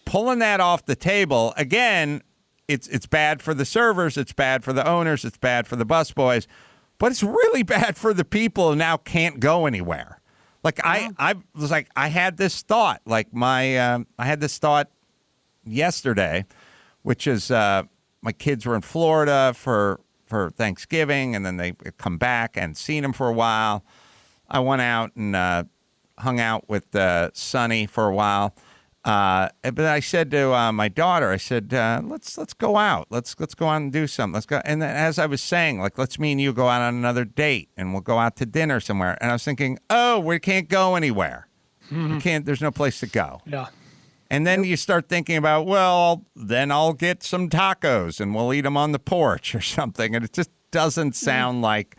pulling that off the table, again, it's bad for the servers, it's bad for the owners, it's bad for the busboys, but it's really bad for the people who now can't go anywhere. Like I was like, I had this thought, like I had this thought yesterday, which is my kids were in Florida for Thanksgiving, and then they come back and seen them for a while. I went out and hung out with Sonny for a while. But I said to my daughter, I said, let's go out. Let's go out and do something. Let's go. And then as I was saying, like, let's me and you go out on another date and we'll go out to dinner somewhere. And I was thinking, oh, we can't go anywhere. We can't, there's no place to go. Yeah. And then you start thinking about, well, then I'll get some tacos and we'll eat them on the porch or something. And it just doesn't sound like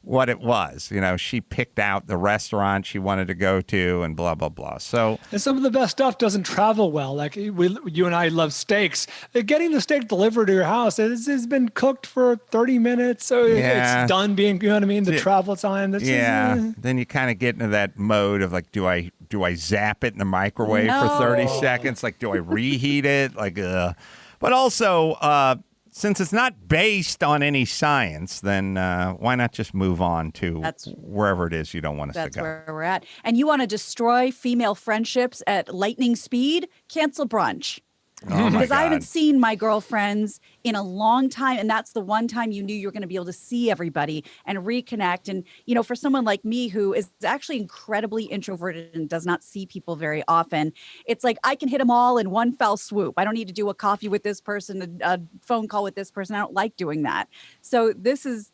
what it was. You know, she picked out the restaurant she wanted to go to and blah, blah, blah. So, and some of the best stuff doesn't travel well. Like you and I love steaks. Getting the steak delivered to your house, it's been cooked for 30 minutes. So it's done being, you know what I mean? The travel time. That's Then you kind of get into that mode of like, do I zap it in the microwave for 30 seconds? Like, do I reheat it? Like, but also, since it's not based on any science, then why not just move on to wherever it is you don't want us to go? That's where we're at. And you want to destroy female friendships at lightning speed? Cancel brunch. Oh because my I haven't God. seen my girlfriends in a long time, and that's the one time you knew you were going to be able to see everybody and reconnect. And, you know, for someone like me who is actually incredibly introverted and does not see people very often, it's like I can hit them all in one fell swoop. I don't need to do a coffee with this person, a phone call with this person. I don't like doing that. So this is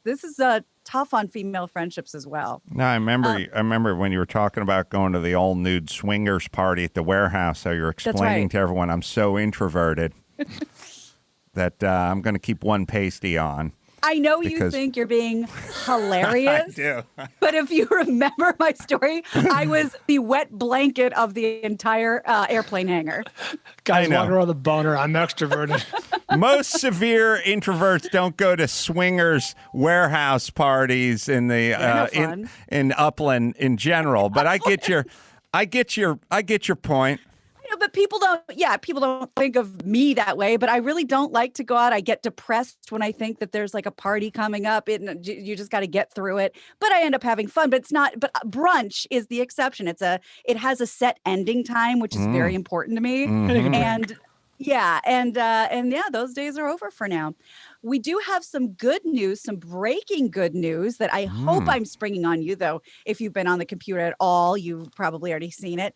tough on female friendships as well. No, I remember when you were talking about going to the all nude swingers party at the warehouse. So you're explaining to everyone I'm so introverted that I'm going to keep one pasty on. I know you think you're being hilarious. I do. But if you remember my story, I was the wet blanket of the entire airplane hangar. Guys walking around the boner. I'm extroverted. Most severe introverts don't go to swingers warehouse parties in the in Upland in general. But I get your point. But people don't think of me that way, but I really don't like to go out. I get depressed when I think that there's like a party coming up. You just got to get through it. But I end up having fun. But it's not. But brunch is the exception. It has a set ending time, which is very important to me. And those days are over for now. We do have some good news, some breaking good news that I hope I'm springing on you, though. If you've been on the computer at all, you've probably already seen it.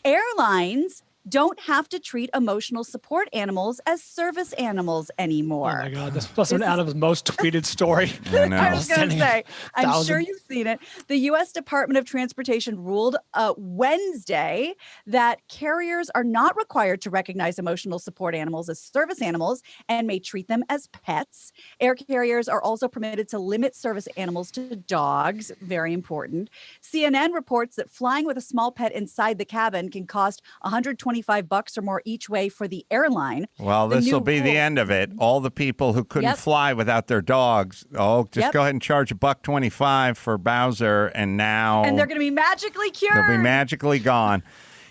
Airlines don't have to treat emotional support animals as service animals anymore. Oh my God, this must have been Adam's most tweeted story. I was going to say, I'm sure you've seen it. The U.S. Department of Transportation ruled Wednesday that carriers are not required to recognize emotional support animals as service animals and may treat them as pets. Air carriers are also permitted to limit service animals to dogs. Very important. CNN reports that flying with a small pet inside the cabin can cost $125 or more each way for the airline. Well, this will be the end of it. All the people who couldn't fly without their dogs, go ahead and charge $125 for Bowser, and they're going to be magically cured. They'll be magically gone.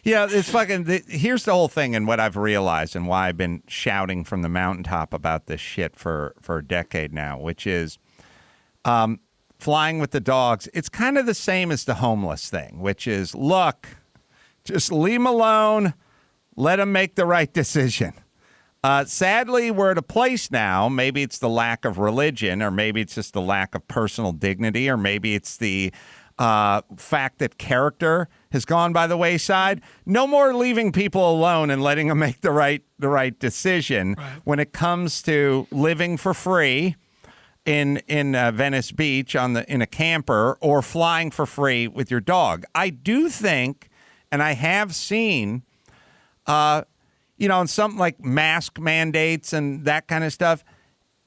Yeah, it's fucking. Here's the whole thing, and what I've realized, and why I've been shouting from the mountaintop about this shit for a decade now, which is, flying with the dogs. It's kind of the same as the homeless thing, which is, look, just leave them alone. Let them make the right decision. Sadly, we're at a place now, maybe it's the lack of religion, or maybe it's just the lack of personal dignity, or maybe it's the fact that character has gone by the wayside. No more leaving people alone and letting them make the right decision when it comes to living for free in Venice Beach in a camper, or flying for free with your dog. I do think, and I have seen, in something like mask mandates and that kind of stuff,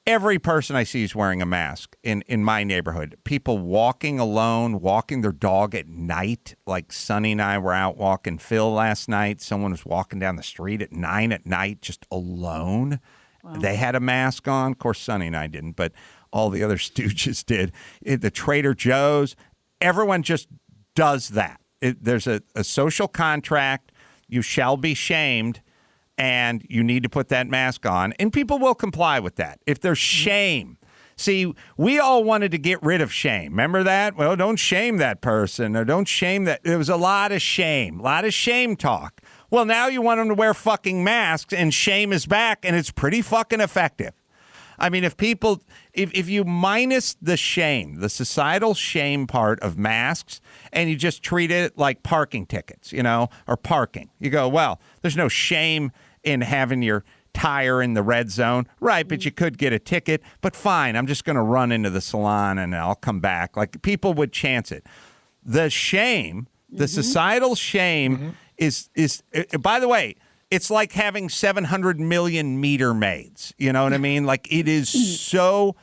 every person I see is wearing a mask in my neighborhood. People walking alone, walking their dog at night. Like Sonny and I were out walking Phil last night. Someone was walking down the street at 9 at night just alone. Wow. They had a mask on. Of course, Sonny and I didn't, but all the other stooges did. The Trader Joe's, everyone just does that. There's a social contract. You shall be shamed, and you need to put that mask on, and people will comply with that. If there's shame. See, we all wanted to get rid of shame. Remember that? Well, don't shame that person, or don't shame that. There was a lot of shame talk. Well, now you want them to wear fucking masks, and shame is back, and it's pretty fucking effective. I mean, if you minus the shame, the societal shame part of masks, and you just treat it like parking tickets, or parking. You go, well, there's no shame in having your tire in the red zone. Right, but you could get a ticket. But fine, I'm just going to run into the salon and I'll come back. Like, people would chance it. The shame, the societal shame is by the way, it's like having 700 million meter maids. You know what I mean? Like, it is so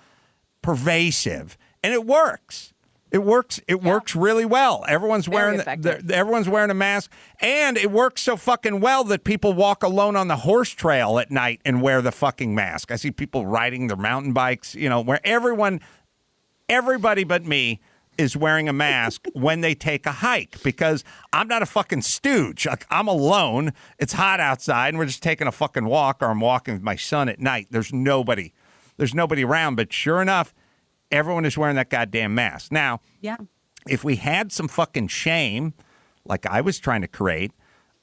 pervasive, and it works. It works really well. Everyone's wearing a mask, and it works so fucking well that people walk alone on the horse trail at night and wear the fucking mask. I see people riding their mountain bikes, where everybody but me is wearing a mask when they take a hike, because I'm not a fucking stooge. Like, I'm alone. It's hot outside, and we're just taking a fucking walk, or I'm walking with my son at night. There's nobody around, but sure enough, everyone is wearing that goddamn mask. Now, if we had some fucking shame, like I was trying to create,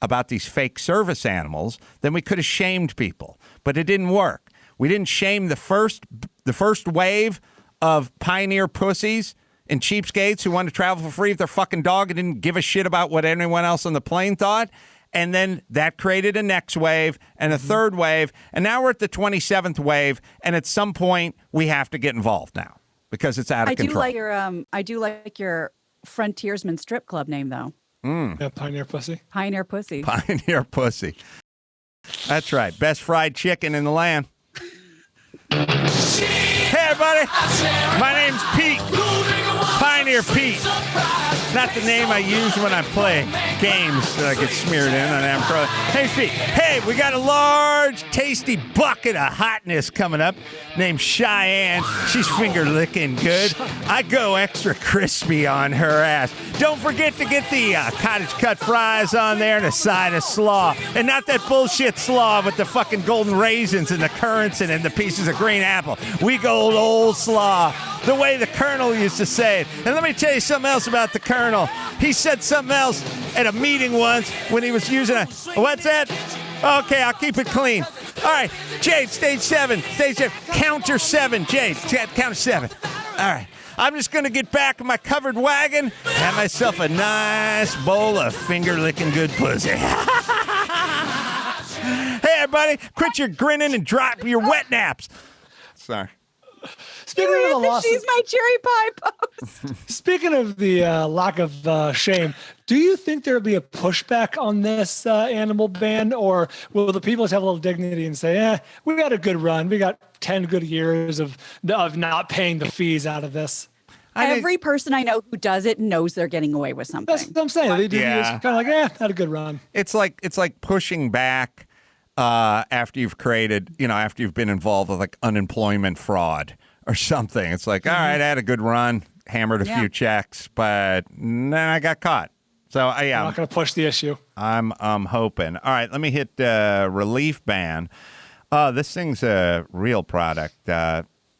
about these fake service animals, then we could have shamed people. But it didn't work. We didn't shame the first wave of pioneer pussies and cheapskates who wanted to travel for free with their fucking dog and didn't give a shit about what anyone else on the plane thought. And then that created a next wave and a third wave. And now we're at the 27th wave. And at some point, we have to get involved now, because it's out of control. I do like your Frontiersman strip club name, though. Yeah, Pioneer Pussy. Pioneer Pussy. Pioneer Pussy. That's right. Best fried chicken in the land. Hey, everybody. My name's Pete. Pioneer Pete. Not the name I use when I play games that I get smeared in on Amber. Hey, Pete. Hey, we got a large, tasty bucket of hotness coming up named Cheyenne. She's finger licking good. I go extra crispy on her ass. Don't forget to get the cottage cut fries on there and a side of slaw. And not that bullshit slaw with the fucking golden raisins and the currants and the pieces of green apple. We go old slaw, the way the Colonel used to say it. And let me tell you something else about the Colonel. He said something else at a meeting once when he was using a, what's that? Okay, I'll keep it clean. All right, Jade, stage 7. Counter 7, Jade, counter 7. All right, I'm just going to get back in my covered wagon, have myself a nice bowl of finger-licking good pussy. Hey, everybody, quit your grinning and drop your wet naps. Sorry. Speaking of the lawsuit, She's my cherry pie post. Speaking of the lack of shame, do you think there will be a pushback on this animal ban, or will the people just have a little dignity and say, we got a good run. We got 10 good years of not paying the fees out of this? Every person I know who does it knows they're getting away with something. That's what I'm saying. They do kind of like, had a good run. It's like pushing back after you've created, after you've been involved with like unemployment fraud or something. It's like, all right, I had a good run, hammered a few checks, but then I got caught. So I'm not going to push the issue. I'm hoping. All right, let me hit relief ban. This thing's a real product.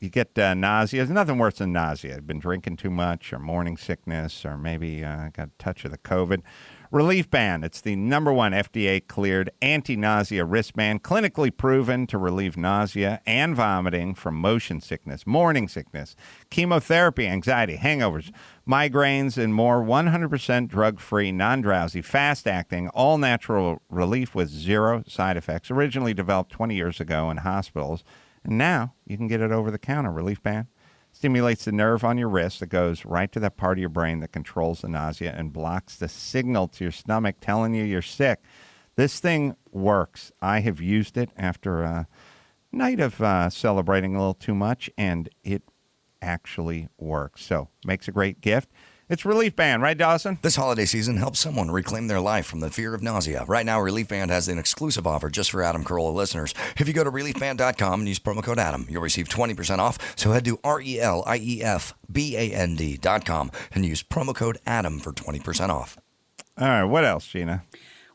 You get nausea. There's nothing worse than nausea. I've been drinking too much, or morning sickness, or maybe got a touch of the COVID. Relief Band. It's the #1 FDA-cleared anti-nausea wristband, clinically proven to relieve nausea and vomiting from motion sickness, morning sickness, chemotherapy, anxiety, hangovers, migraines, and more. 100% drug-free, non-drowsy, fast-acting, all-natural relief with zero side effects. Originally developed 20 years ago in hospitals, and now you can get it over the counter. Relief Band stimulates the nerve on your wrist that goes right to that part of your brain that controls the nausea and blocks the signal to your stomach telling you you're sick. This thing works. I have used it after a night of celebrating a little too much, and it actually works. So makes a great gift. It's Relief Band, right, Dawson? This holiday season, help someone reclaim their life from the fear of nausea. Right now, Relief Band has an exclusive offer just for Adam Carolla listeners. If you go to reliefband.com and use promo code Adam, you'll receive 20% off. So head to RELIEFBAND.com and use promo code Adam for 20% off. All right, what else, Gina?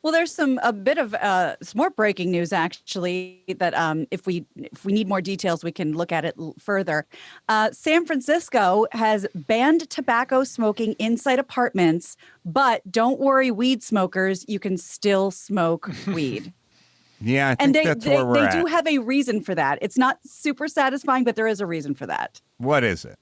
Well, there's a bit of some more breaking news, actually, that if we need more details, we can look at it further. San Francisco has banned tobacco smoking inside apartments, but don't worry, weed smokers, you can still smoke weed. Yeah, I think that's where we're at. They do have a reason for that. It's not super satisfying, but there is a reason for that. What is it?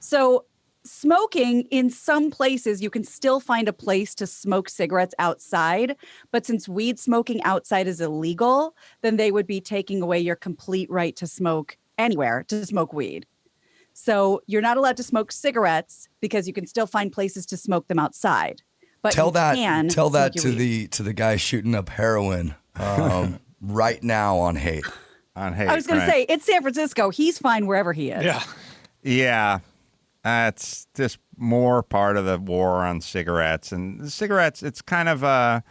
So smoking, in some places, you can still find a place to smoke cigarettes outside. But since weed smoking outside is illegal, then they would be taking away your complete right to smoke anywhere, to smoke weed. So you're not allowed to smoke cigarettes because you can still find places to smoke them outside. But tell that to the guy shooting up heroin right now on hate. On hate. I was going to say, it's San Francisco. He's fine wherever he is. Yeah. Yeah. It's just more part of the war on cigarettes. And the cigarettes, it's kind of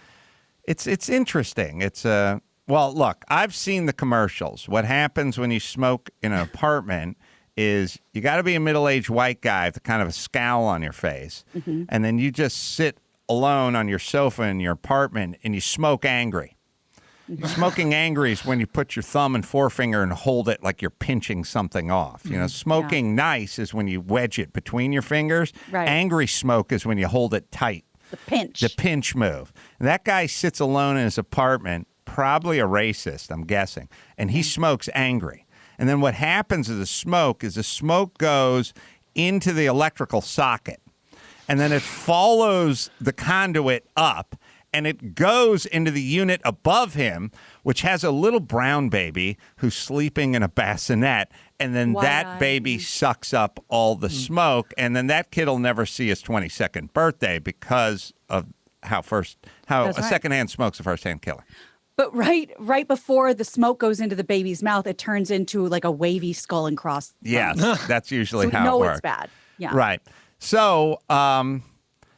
it's interesting. It's well, look, I've seen the commercials. What happens when you smoke in an apartment is you got to be a middle-aged white guy with kind of a scowl on your face. Mm-hmm. And then you just sit alone on your sofa in your apartment and you smoke angry. Smoking angry is when you put your thumb and forefinger and hold it like you're pinching something off. You know, smoking nice is when you wedge it between your fingers. Right. Angry smoke is when you hold it tight. The pinch. The pinch move. And that guy sits alone in his apartment, probably a racist, I'm guessing, and he smokes angry. And then what happens to the smoke is the smoke goes into the electrical socket, and then it follows the conduit up, and it goes into the unit above him, which has a little brown baby who's sleeping in a bassinet. And then that baby sucks up all the smoke. And then that kid will never see his 22nd birthday because of how a secondhand smoke's a firsthand killer. But right before the smoke goes into the baby's mouth, it turns into like a wavy skull and cross. Yes, that's usually how it works. No, it's bad. Yeah. Right. So,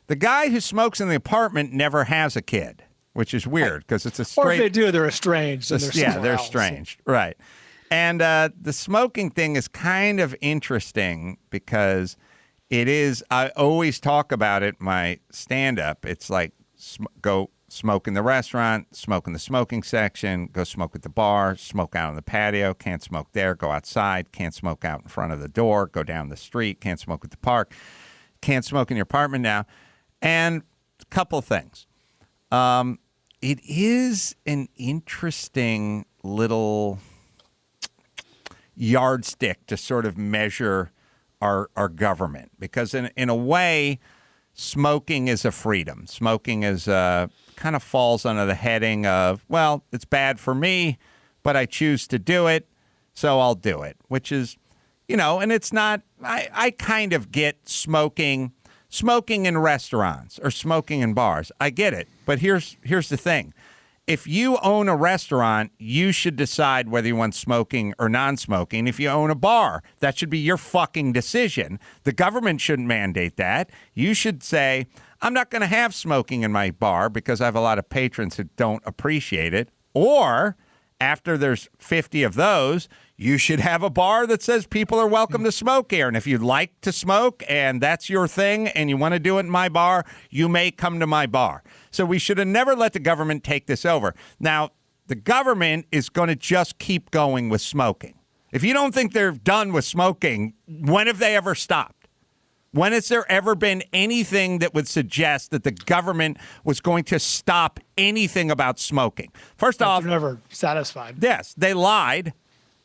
the guy who smokes in the apartment never has a kid, which is weird because it's a straight. Or if they do, they're estranged. They're estranged. Right. And the smoking thing is kind of interesting because it is. I always talk about it in my stand-up. It's like go smoke in the restaurant, smoke in the smoking section, go smoke at the bar, smoke out on the patio, can't smoke there, go outside, can't smoke out in front of the door, go down the street, can't smoke at the park, can't smoke in your apartment now. And a couple of things. It is an interesting little yardstick to sort of measure our government because in a way, smoking is a freedom. Smoking is kind of falls under the heading of, well, it's bad for me, but I choose to do it, so I'll do it, which is, and it's not, I kind of get smoking in restaurants or smoking in bars. I get it. But here's the thing. If you own a restaurant, you should decide whether you want smoking or non-smoking. If you own a bar, that should be your fucking decision. The government shouldn't mandate that. You should say, I'm not going to have smoking in my bar because I have a lot of patrons who don't appreciate it. Or after there's 50 of those, you should have a bar that says people are welcome to smoke here. And if you'd like to smoke and that's your thing and you want to do it in my bar, you may come to my bar. So we should have never let the government take this over. Now, the government is going to just keep going with smoking. If you don't think they're done with smoking, when have they ever stopped? When has there ever been anything that would suggest that the government was going to stop anything about smoking? First off, they're never satisfied. Yes, they lied.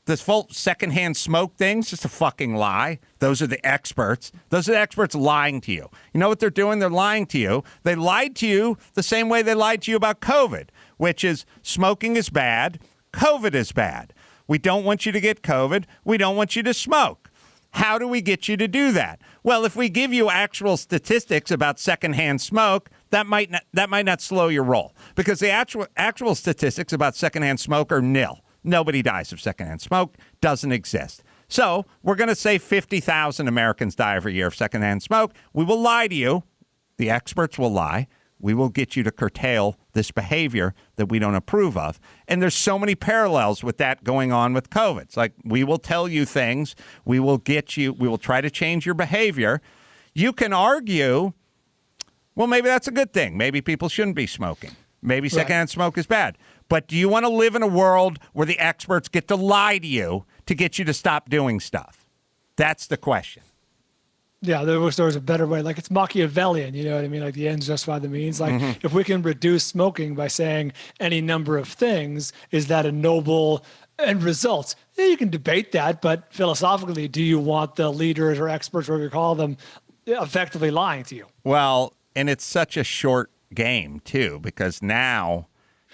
This full secondhand smoke thing's just a fucking lie. Those are the experts. Those are the experts lying to you. You know what they're doing? They're lying to you. They lied to you the same way they lied to you about COVID, which is smoking is bad. COVID is bad. We don't want you to get COVID. We don't want you to smoke. How do we get you to do that? Well, if we give you actual statistics about secondhand smoke, that might not slow your roll because the actual statistics about secondhand smoke are nil. Nobody dies of secondhand smoke. Doesn't exist. So we're going to say 50,000 Americans die every year of secondhand smoke. We will lie to you. The experts will lie. We will get you to curtail this behavior that we don't approve of. And there's so many parallels with that going on with COVID. It's like we will tell you things. We will try to change your behavior. You can argue, well, maybe that's a good thing. Maybe people shouldn't be smoking. Maybe secondhand smoke is bad. But do you want to live in a world where the experts get to lie to you to get you to stop doing stuff? That's the question. Yeah, there was a better way. Like, it's Machiavellian, you know what I mean? Like, the ends justify the means. Like, if we can reduce smoking by saying any number of things, is that a noble end result? Yeah, you can debate that, but philosophically, do you want the leaders or experts, whatever you call them, effectively lying to you? Well, and it's such a short game, too, because now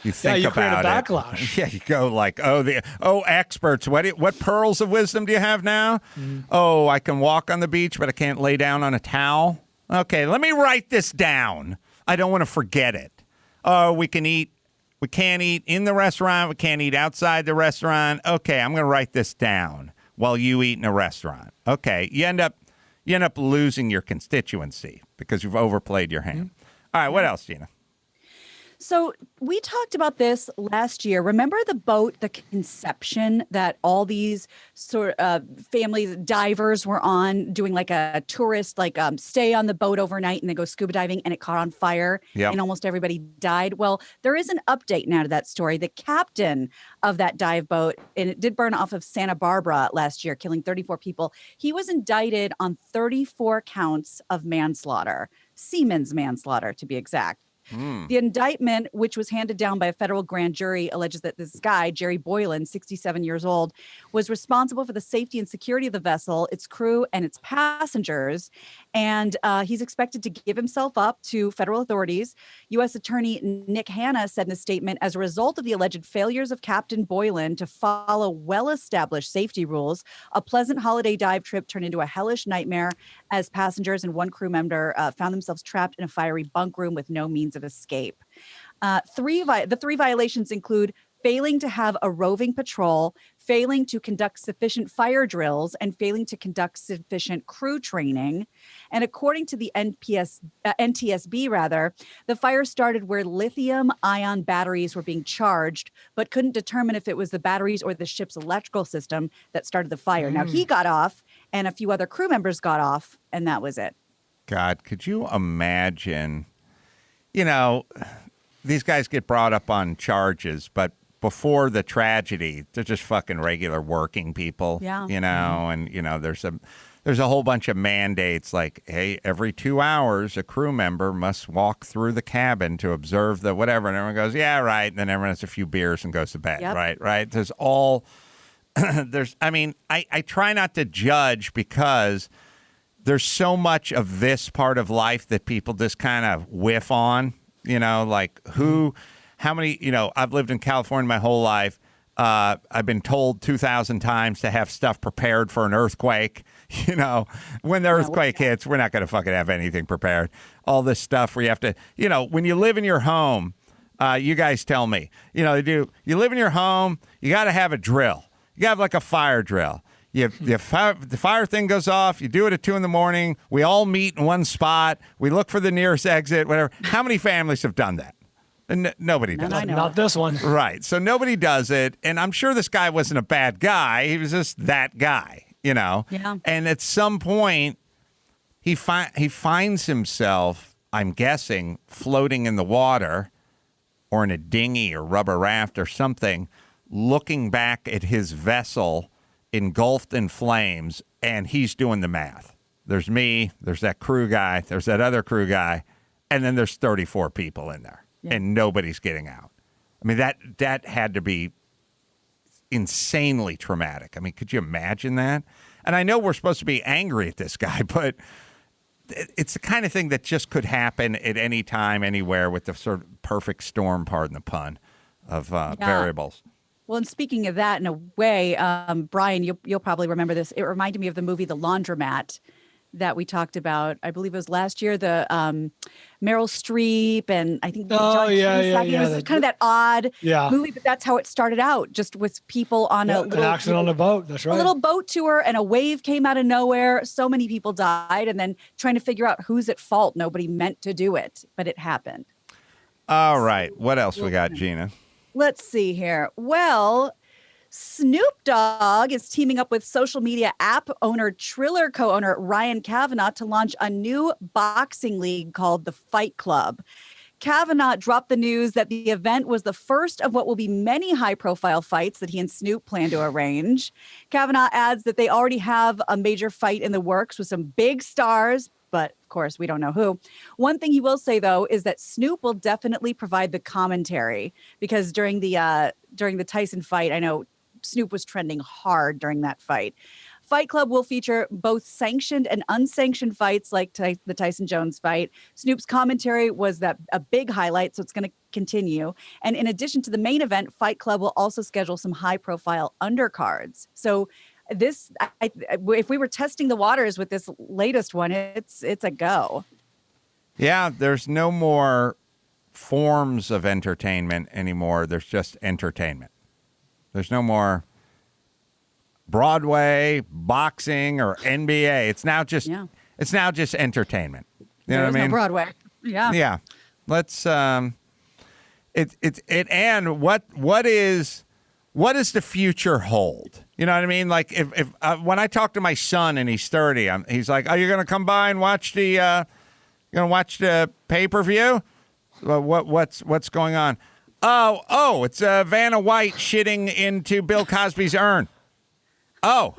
you think you about create a backlash. it. Yeah, you go like, experts, what pearls of wisdom do you have now? Oh, I can walk on the beach, but I can't lay down on a towel. Okay, let me write this down. I don't want to forget it. Oh, we can't eat in the restaurant. We can't eat outside the restaurant. Okay, I'm going to write this down while you eat in a restaurant. Okay, you end up losing your constituency because you've overplayed your hand. All right, what else, Gina? So we talked about this last year. Remember the boat, the Conception, that all these sort of families, divers were on doing like a tourist, stay on the boat overnight and then go scuba diving, and it caught on fire and almost everybody died. Well, there is an update now to that story. The captain of that dive boat, and it did burn off of Santa Barbara last year, killing 34 people. He was indicted on 34 counts of manslaughter, seaman's manslaughter to be exact. The indictment, which was handed down by a federal grand jury, alleges that this guy, Jerry Boylan, 67 years old, was responsible for the safety and security of the vessel, its crew, and its passengers. And he's expected to give himself up to federal authorities. U.S. Attorney Nick Hanna said in a statement, as a result of the alleged failures of Captain Boylan to follow well-established safety rules, a pleasant holiday dive trip turned into a hellish nightmare as passengers and one crew member found themselves trapped in a fiery bunk room with no means of escape. The three violations include failing to have a roving patrol, failing to conduct sufficient fire drills, and failing to conduct sufficient crew training. And according to the NTSB, the fire started where lithium-ion batteries were being charged, but couldn't determine if it was the batteries or the ship's electrical system that started the fire. Now, he got off, and a few other crew members got off, and that was it. God, could you imagine? These guys get brought up on charges, but before the tragedy, they're just fucking regular working people. Yeah. And there's a whole bunch of mandates like, hey, every 2 hours a crew member must walk through the cabin to observe the whatever, and everyone goes, yeah, right, and then everyone has a few beers and goes to bed. Yep. Right. There's I try not to judge because there's so much of this part of life that people just kind of whiff on. How many, I've lived in California my whole life. I've been told 2,000 times to have stuff prepared for an earthquake. When the earthquake hits, we're not going to fucking have anything prepared. All this stuff where you have to, when you live in your home, you guys tell me, you live in your home, you got to have a drill. You got to have like a fire drill. The fire thing goes off. You do it at 2 a.m. We all meet in one spot. We look for the nearest exit, whatever. How many families have done that? Nobody does. Not this one. Right. So nobody does it. And I'm sure this guy wasn't a bad guy. He was just that guy, Yeah. And at some point, he finds himself, I'm guessing, floating in the water or in a dinghy or rubber raft or something, looking back at his vessel engulfed in flames, and he's doing the math. There's me, there's that crew guy, there's that other crew guy, and then there's 34 people in there, and nobody's getting out. I mean, that had to be insanely traumatic. I mean, could you imagine that? And I know we're supposed to be angry at this guy, but it's the kind of thing that just could happen at any time, anywhere, with the sort of perfect storm, pardon the pun, of variables. Well, and speaking of that, in a way, Bryan, you'll probably remember this. It reminded me of the movie The Laundromat, that we talked about. I believe it was last year, the Meryl Streep and I think Oh, John yeah, Cusack. yeah, It was kind of that odd Yeah. movie, but that's how it started out, just with people on a An little accident on a boat. That's right. a little boat tour, and a wave came out of nowhere. So many people died, and then trying to figure out who's at fault. Nobody meant to do it, but it happened. All right. What else we got, Gina? Let's see here. Well, Snoop Dogg is teaming up with social media app owner, Triller co-owner Ryan Kavanaugh to launch a new boxing league called the Fight Club. Kavanaugh dropped the news that the event was the first of what will be many high-profile fights that he and Snoop plan to arrange. Kavanaugh adds that they already have a major fight in the works with some big stars, but of course, we don't know who. One thing he will say, though, is that Snoop will definitely provide the commentary, because during the Tyson fight, I know Snoop was trending hard during that fight. Fight Club will feature both sanctioned and unsanctioned fights like the Tyson Jones fight. Snoop's commentary was a big highlight, so it's going to continue. And in addition to the main event, Fight Club will also schedule some high-profile undercards. So this, if we were testing the waters with this latest one, it's a go. Yeah, there's no more forms of entertainment anymore. There's just entertainment. There's no more Broadway, boxing, or NBA. It's now just entertainment. You know what I mean? No Broadway. Yeah. Yeah. Let's and what does the future hold? You know what I mean? Like if when I talk to my son and he's 30, he's like, "Oh, you're gonna come by and watch the pay-per-view? Well, what's going on?" Oh, it's Vanna White shitting into Bill Cosby's urn. Oh,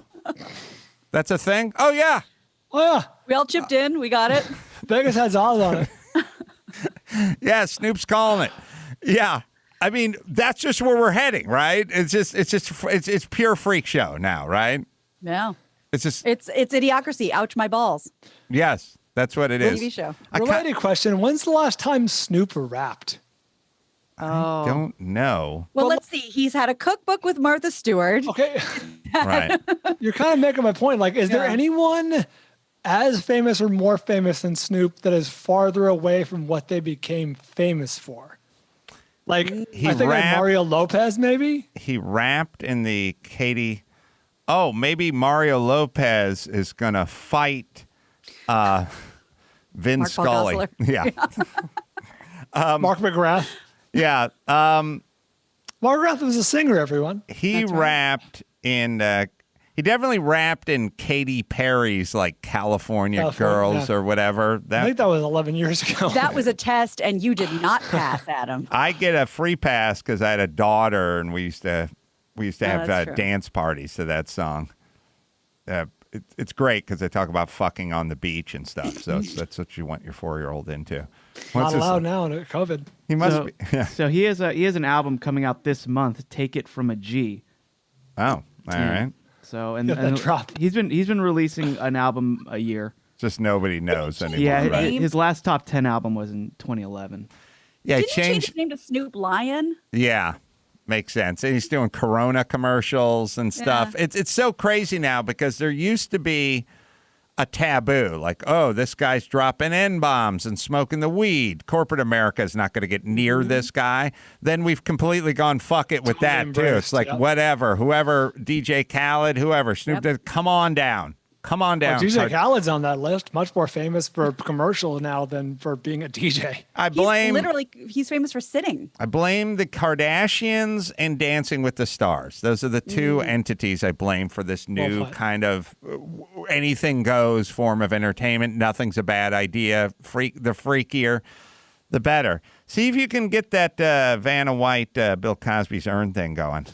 that's a thing? Oh, yeah. Oh, yeah. We all chipped in. We got it. Vegas has odds on it. Yeah, Snoop's calling it. Yeah. I mean, that's just where we're heading, right? It's pure freak show now, right? Yeah. It's idiocracy. Ouch, my balls. Yes, that's what it is. TV show. Related question. When's the last time Snoop rapped? I don't know. Well, let's see. He's had a cookbook with Martha Stewart. Okay. Right. You're kind of making my point. Like, is there anyone as famous or more famous than Snoop that is farther away from what they became famous for? Like, I think like Mario Lopez, maybe? He rapped in the Katie. Oh, maybe Mario Lopez is going to fight Vin Mark Scully. Yeah. Mark McGrath. Yeah. Mark McGrath was a singer, everyone. He rapped in, he definitely rapped in Katy Perry's like California Girls or whatever. I think that was 11 years ago. That was a test, and you did not pass, Adam. I get a free pass because I had a daughter, and we used to have true. dance parties to that song. It's great because they talk about fucking on the beach and stuff. So that's what you want your 4-year-old into. Not allowed now in COVID. He must be. Yeah. So he has an album coming out this month. Take It From a G. Oh, all right. So Get that drop. he's been releasing an album a year. Just nobody knows anymore. Yeah, right? his last top 10 album was in 2011. Yeah, Didn't he change his name to Snoop Lion? Yeah, makes sense. And he's doing Corona commercials and stuff. Yeah. It's so crazy now because there used to be a taboo, like, oh, this guy's dropping N-bombs and smoking the weed. Corporate America is not going to get near this guy. Then we've completely gone fuck it with that, too. It's like, whatever, whoever, DJ Khaled, whoever, Snoop, come on down. Come on down. DJ Khaled's on that list. Much more famous for commercial now than for being a DJ. He's famous for sitting. I blame the Kardashians and Dancing with the Stars. Those are the two entities I blame for this new kind of anything goes form of entertainment. Nothing's a bad idea. The freakier, the better. See if you can get that Vanna White, Bill Cosby's urn thing going.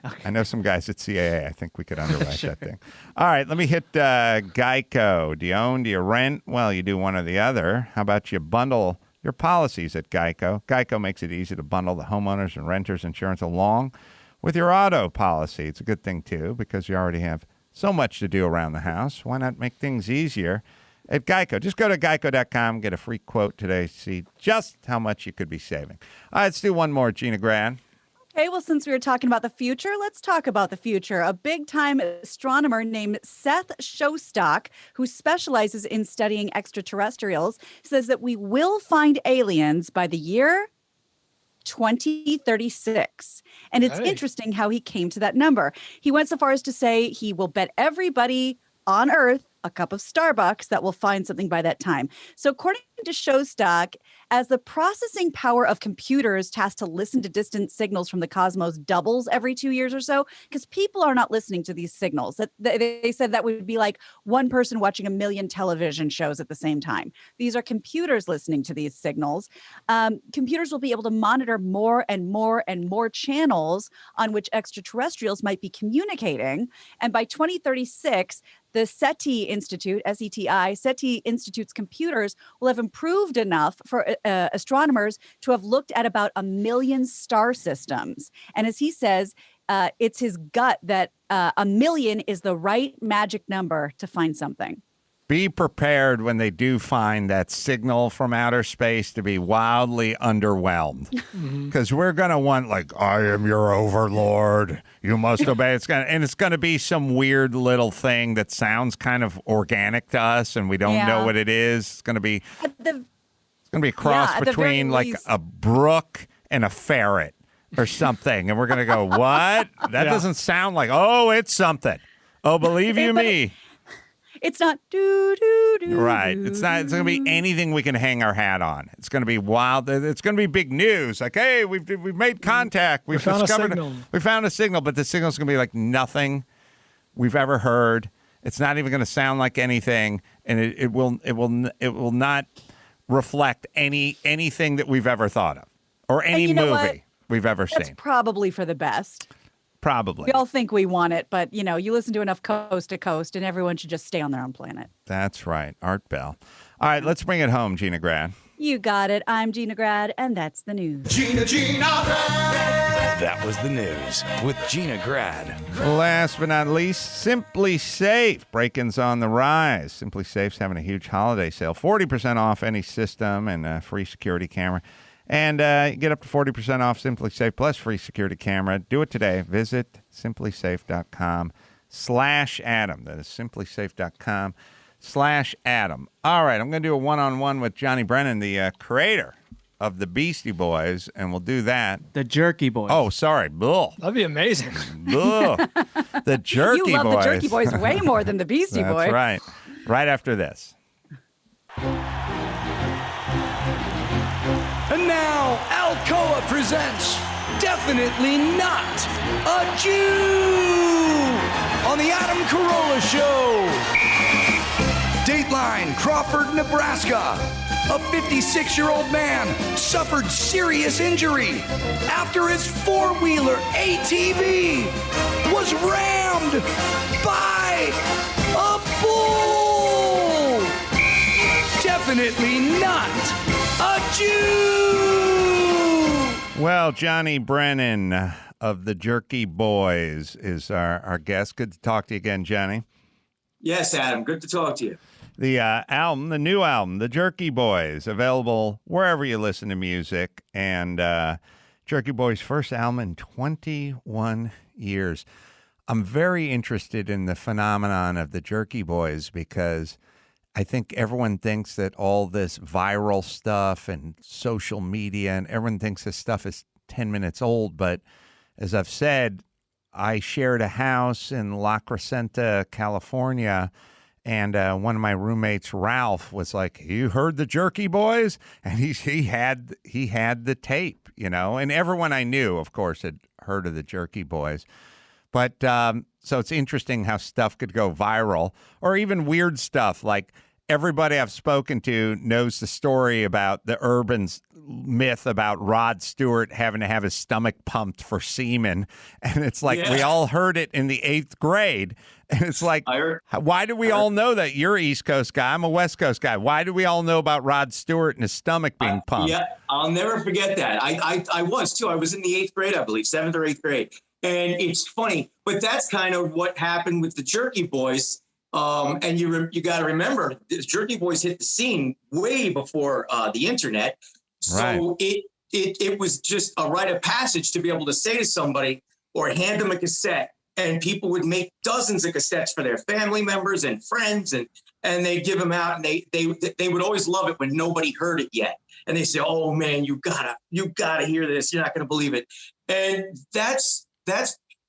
Okay. I know some guys at CAA. I think we could underwrite that thing. All right, let me hit Geico. Do you own? Do you rent? Well, you do one or the other. How about you bundle your policies at Geico? Geico makes it easy to bundle the homeowners and renters insurance along with your auto policy. It's a good thing, too, because you already have so much to do around the house. Why not make things easier at Geico? Just go to geico.com, get a free quote today, see just how much you could be saving. All right, let's do one more, Gina Gran. Okay, well, since we were talking about the future, let's talk about the future. A big-time astronomer named Seth Shostak, who specializes in studying extraterrestrials, says that we will find aliens by the year 2036. And it's interesting how he came to that number. He went so far as to say he will bet everybody on Earth a cup of Starbucks that we'll find something by that time. So according to Shostak, as the processing power of computers tasked to listen to distant signals from the cosmos doubles every 2 years or so, because people are not listening to these signals. That they said that would be like one person watching a million television shows at the same time. These are computers listening to these signals. Computers will be able to monitor more and more and more channels on which extraterrestrials might be communicating. And by 2036, the SETI Institute, SETI, SETI Institute's computers will have improved enough for astronomers to have looked at about 1 million star systems. And as he says, it's his gut that 1 million is the right magic number to find something. Be prepared when they do find that signal from outer space to be wildly underwhelmed. Because we're going to want, like, I am your overlord. You must obey. It's going to be some weird little thing that sounds kind of organic to us, and we don't know what it is. It's going to be a cross between like a brook and a ferret or something. And we're going to go, what? That doesn't sound like, it's something. Oh, believe you me. It's not do. Right. It's going to be anything we can hang our hat on. It's going to be wild. It's going to be big news. Like, hey, we've made contact. We found a signal, but the signal's going to be like nothing we've ever heard. It's not even going to sound like anything, and it will not reflect anything that we've ever thought of or any movie we've ever seen. That's probably for the best. Probably. We all think we want it, but, you listen to enough coast to coast, and everyone should just stay on their own planet. That's right. Art Bell. All right, let's bring it home, Gina Grad. You got it. I'm Gina Grad, and that's the news. Gina Grad. That was the news with Gina Grad. Last but not least, Simply Safe. Break-ins on the rise. Simply Safe's having a huge holiday sale. 40% off any system and a free security camera. And you get up to 40% off Simply Safe plus free security camera. Do it today. Visit simplysafe.com/Adam. That is simplysafe.com/Adam. All right, I'm going to do a one-on-one with Johnny Brennan, the creator of the Beastie Boys, and we'll do that. The Jerky Boys. Oh, sorry. Bull. That'd be amazing. Bull. The Jerky Boys. You love the Jerky Boys way more than the Beastie Boys. That's right. Right after this. And now, Alcoa presents Definitely Not a Jew on the Adam Carolla Show. Dateline, Crawford, Nebraska. A 56-year-old man suffered serious injury after his four-wheeler ATV was rammed by a bull. Definitely not a Jew! Well, Johnny Brennan of the Jerky Boys is our guest. Good to talk to you again, Johnny. Yes, Adam. Good to talk to you. The the new album, The Jerky Boys, available wherever you listen to music. And Jerky Boys' first album in 21 years. I'm very interested in the phenomenon of the Jerky Boys because I think everyone thinks that all this viral stuff and social media and everyone thinks this stuff is 10 minutes old. But as I've said, I shared a house in La Crescenta, California, and one of my roommates, Ralph, was like, "You heard the Jerky Boys?" And he had the tape, and everyone I knew, of course, had heard of the Jerky Boys. But so it's interesting how stuff could go viral or even weird stuff. Like everybody I've spoken to knows the story about the urban myth about Rod Stewart having to have his stomach pumped for semen. And it's like we all heard it in the 8th grade. And it's like, why do we all know that? You're an East Coast guy. I'm a West Coast guy. Why do we all know about Rod Stewart and his stomach being pumped? Yeah, I'll never forget that. I was, too. I was in the 8th grade, I believe, 7th or 8th grade. And it's funny, but that's kind of what happened with the Jerky Boys. And you got to remember, the Jerky Boys hit the scene way before the internet. So it was just a rite of passage to be able to say to somebody or hand them a cassette, and people would make dozens of cassettes for their family members and friends, and they give them out, and they would always love it when nobody heard it yet. And they say, "Oh man, you gotta hear this. You're not gonna believe it." And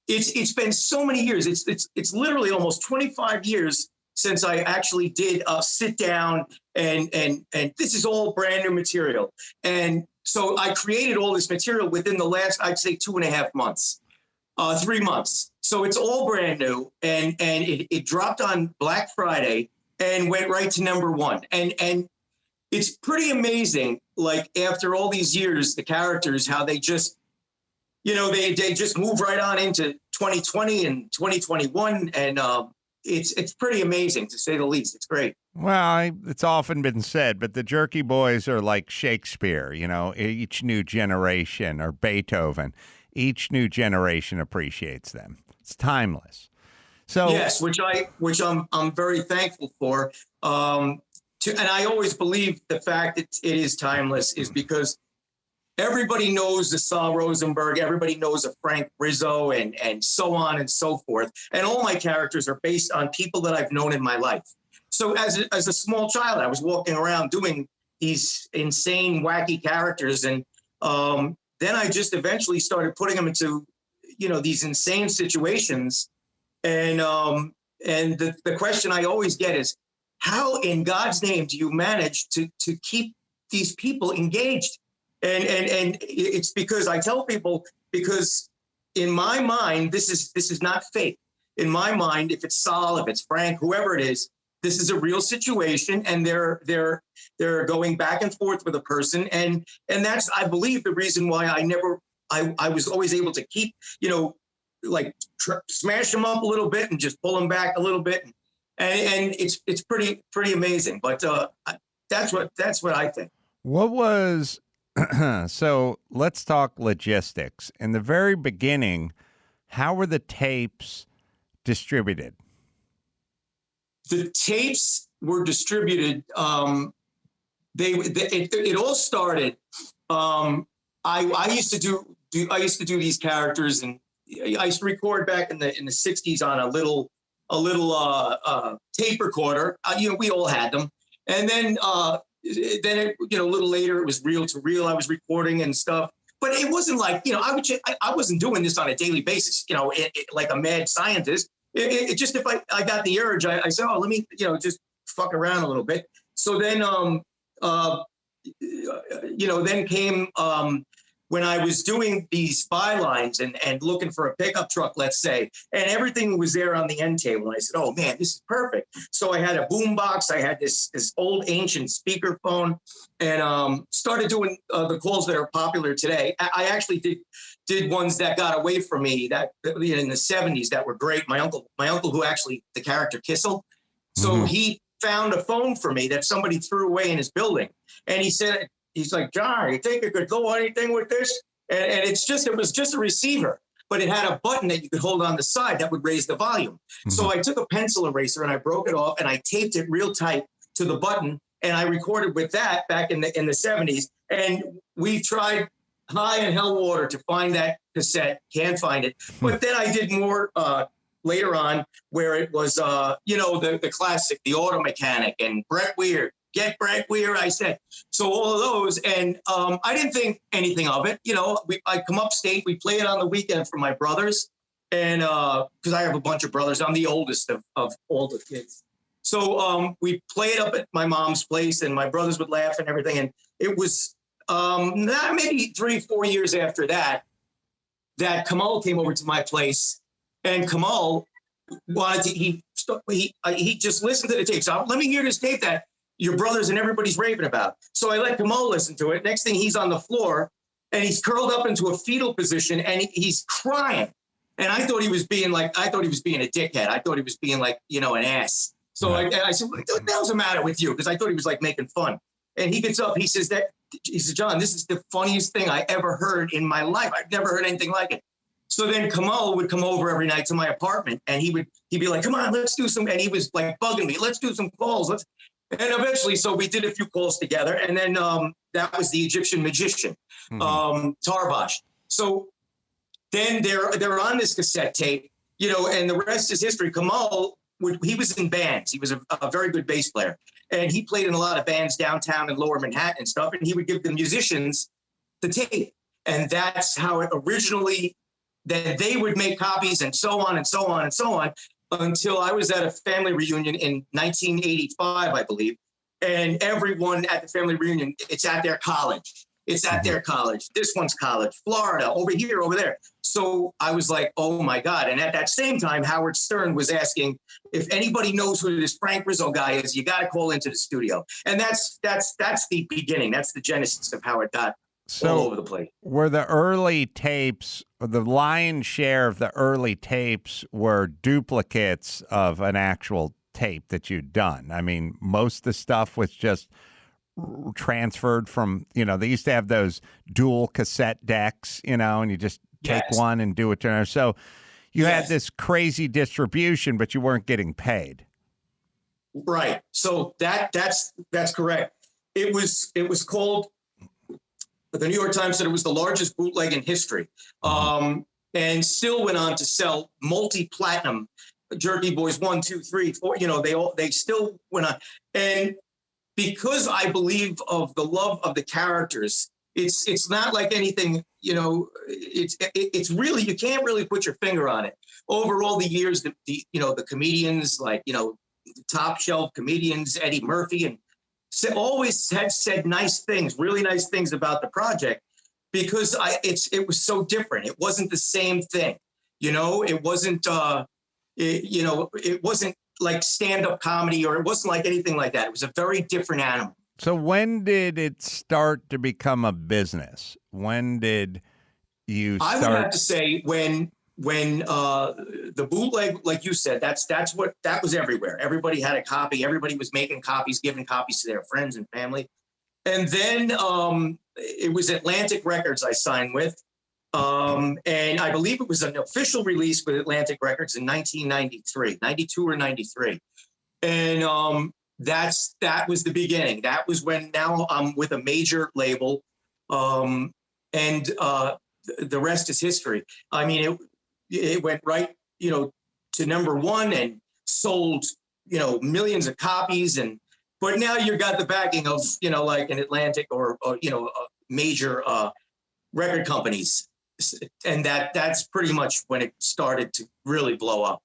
it's been so many years. It's literally almost 25 years since I actually did sit down and this is all brand new material. And so I created all this material within the last, I'd say 2.5 months, 3 months. So it's all brand new, and it dropped on Black Friday and went right to #1. And it's pretty amazing. Like after all these years, the characters, how they just, they just move right on into 2020 and 2021. And it's pretty amazing, to say the least. It's great. Well, it's often been said, but the Jerky Boys are like Shakespeare, each new generation, or Beethoven. Each new generation appreciates them. It's timeless. So yes, which I'm very thankful for. And I always believe the fact that it is timeless is because everybody knows the Saul Rosenberg, everybody knows of Frank Rizzo, and so on and so forth. And all my characters are based on people that I've known in my life. So as a small child, I was walking around doing these insane, wacky characters, and then I just eventually started putting them into, these insane situations. And the question I always get is, how in God's name do you manage to keep these people engaged? And it's because I tell people, because in my mind, this is not fake. In my mind, if it's Saul, if it's Frank, whoever it is, this is a real situation, and they're going back and forth with a person, and that's, I believe, the reason why I was always able to keep, smash them up a little bit and just pull them back a little bit, and it's pretty amazing. But that's what I think. What was so? Let's talk logistics. In the very beginning, how were the tapes distributed? The tapes were distributed. It all started. I used to do these characters, and I used to record back in the 60s on a little tape recorder. We all had them, and then a little later it was reel to reel. I was recording and stuff, but it wasn't like I wasn't doing this on a daily basis. Like a mad scientist. It just, if I got the urge, I said, oh, let me, just fuck around a little bit. So then, then came when I was doing these bylines and looking for a pickup truck, let's say, and everything was there on the end table. And I said, oh man, this is perfect. So I had a boom box. I had this old ancient speakerphone, and started doing the calls that are popular today. I actually did ones that got away from me that in the 70s that were great. My uncle who actually, the character Kissel. So he found a phone for me that somebody threw away in his building. And he said, he's like, John, you think you could do anything with this? And it was just a receiver, but it had a button that you could hold on the side that would raise the volume. So I took a pencil eraser and I broke it off and I taped it real tight to the button. And I recorded with that back in the 70s. And we tried high and hell water to find that cassette. Can't find it. But then I did more later on, where it was, the classic, The Auto Mechanic and Brett Weir. Get Brett Weir, I said. So all of those. And I didn't think anything of it. I come upstate. We play it on the weekend for my brothers. And because I have a bunch of brothers. I'm the oldest of all the kids. So we played up at my mom's place, and my brothers would laugh and everything. And it was maybe 3-4 years after that Kamal came over to my place, and Kamal wanted to, he just listened to the tape. So let me hear this tape that your brothers and everybody's raving about. So I let Kamal listen to it. Next thing, he's on the floor and he's curled up into a fetal position and he's crying. And I thought he was being a dickhead. I thought he was being like, an ass. So I said, what the hell's the matter with you? Because I thought he was like making fun. And he gets up, he says, John, this is the funniest thing I ever heard in my life. I've never heard anything like it. So then Kamal would come over every night to my apartment, and he'd be like, come on, let's do some, and he was like bugging me, let's do some calls. And eventually, so we did a few calls together. And then that was the Egyptian magician, Tarbosh. So then they're on this cassette tape, you know, and the rest is history. Kamal, he was in bands. He was a very good bass player, and he played in a lot of bands downtown in Lower Manhattan and stuff. And he would give the musicians the tape, and that's how it originally. Then they would make copies, and so on and so on and so on, until I was at a family reunion in 1985, I believe. And everyone at the family reunion, it's at their college. It's at their college. This one's college, Florida, over here, over there. So I was like, oh my God. And at that same time, Howard Stern was asking, if anybody knows who this Frank Rizzo guy is, you got to call into the studio. And that's the beginning. That's the genesis of how it got all over the place. Were the early tapes, the lion's share of the early tapes were duplicates of an actual tape that you'd done? I mean, most of the stuff was just transferred from, you know, they used to have those dual cassette decks, you know, and you just take one and do it to another. So you had this crazy distribution, but you weren't getting paid. Right. So that's correct. It was called, the New York Times said it was the largest bootleg in history, and still went on to sell multi-platinum Jerky Boys 1, 2, 3, 4. You know, they still went on. And because I believe of the love of the characters, it's not like anything, you know, it's really, you can't really put your finger on it. Over all the years, the comedians, like, you know, top shelf comedians, Eddie Murphy, and always had said nice things, really nice things about the project, because it was so different. It wasn't the same thing, you know. It wasn't, it wasn't like stand-up comedy, or it wasn't like anything like that. It was a very different animal. So when did it start to become a business? When did you start? I would have to say when the bootleg, like you said, that was everywhere. Everybody had a copy. Everybody was making copies, giving copies to their friends and family. And then it was Atlantic Records I signed with. And I believe it was an official release with Atlantic Records in 1993, 92 or 93. And that was the beginning. That was when now I'm with a major label. And the rest is history. I mean, it went right, you know, to #1 and sold, you know, millions of copies. But now you got the backing of, you know, like an Atlantic or you know, major record companies. And that's pretty much when it started to really blow up.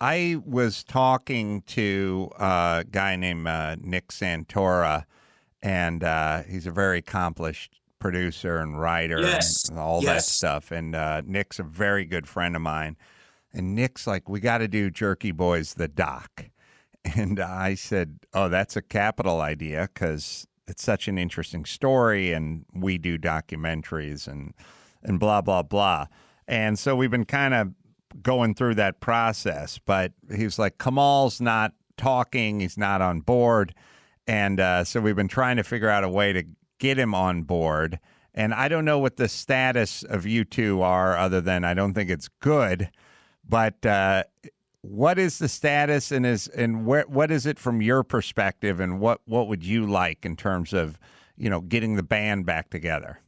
I was talking to a guy named Nick Santora, and he's a very accomplished producer and writer and all that stuff. And Nick's a very good friend of mine. And Nick's like, we got to do Jerky Boys, the doc. And I said, oh, that's a capital idea, because it's such an interesting story, and we do documentaries and blah, blah, blah. And so we've been kind of going through that process. But he was like, Kamal's not talking. He's not on board. And so we've been trying to figure out a way to get him on board. And I don't know what the status of you two are, other than I don't think it's good. But what is the status, and what is it from your perspective, and what would you like in terms of, you know, getting the band back together?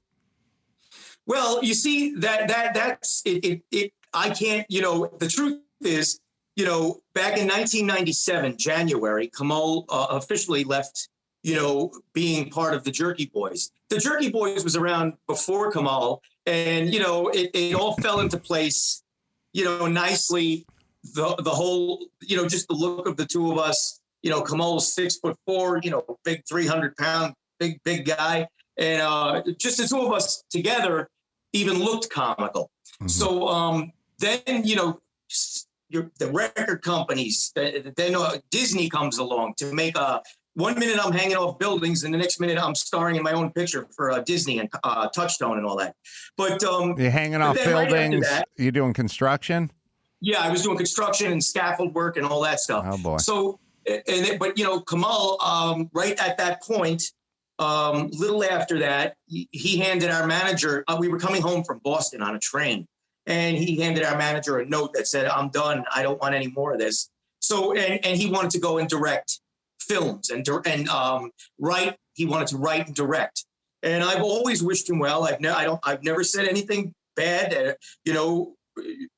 Well, you see, that's it. I can't, you know, the truth is, you know, back in 1997, January, Kamal officially left, you know, being part of the Jerky Boys. The Jerky Boys was around before Kamal, and, you know, it all fell into place, you know, nicely. The whole, you know, just the look of the two of us, you know, Kamal's 6'4", you know, big 300-pound, big guy. And just the two of us together even looked comical. Mm-hmm. So then, you know, the record companies, then Disney comes along to make 1 minute I'm hanging off buildings, and the next minute I'm starring in my own picture for Disney and Touchstone and all that. But you're hanging off buildings. Right, you're doing construction. Yeah, I was doing construction and scaffold work and all that stuff. Oh boy! So, but you know, Kamal, right at that point, little after that, he handed our manager. We were coming home from Boston on a train, and he handed our manager a note that said, "I'm done. I don't want any more of this." So, and he wanted to go and direct films and write he wanted to write and direct. And I've always wished him well. I've never said anything bad,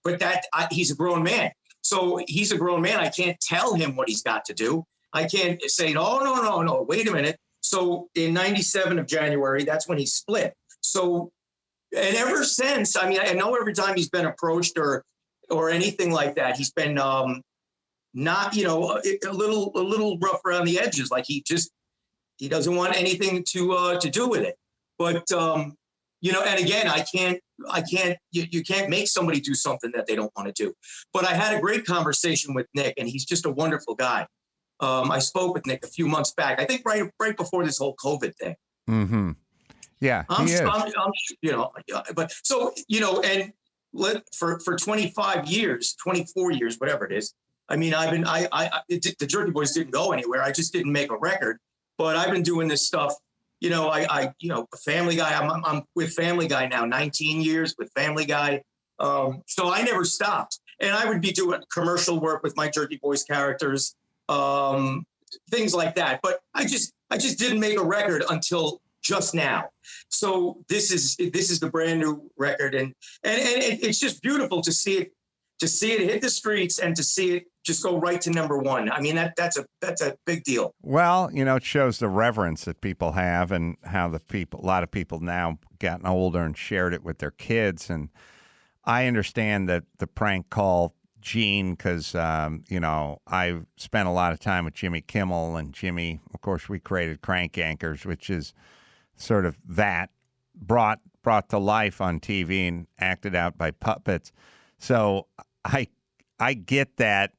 but he's a grown man. So he's a grown man. I can't tell him what he's got to do. I can't say, no, wait a minute. So in 97 of January, that's when he split. So, and ever since, I mean, I know every time he's been approached or anything like that, he's been not, a little rough around the edges. Like he doesn't want anything to do with it. But, and again, you can't make somebody do something that they don't want to do. But I had a great conversation with Nick, and he's just a wonderful guy. I spoke with Nick a few months back, I think right before this whole COVID thing. Mm-hmm. Yeah, but so, and for 25 years, 24 years, whatever it is. I mean, the Jerky Boys didn't go anywhere. I just didn't make a record, but I've been doing this stuff. Family Guy, I'm with Family Guy now, 19 years with Family Guy. So I never stopped, and I would be doing commercial work with my Jerky Boys characters, things like that. But I just didn't make a record until just now. So this is the brand new record, and it's just beautiful to see it hit the streets and to see it just go right to number one. I mean, that's a big deal. Well, it shows the reverence that people have and how a lot of people now gotten older and shared it with their kids. And I understand that the prank call Gene, because, I spent a lot of time with Jimmy Kimmel, and Jimmy, of course, we created Crank Yankers, which is sort of that brought to life on TV and acted out by puppets. So I get that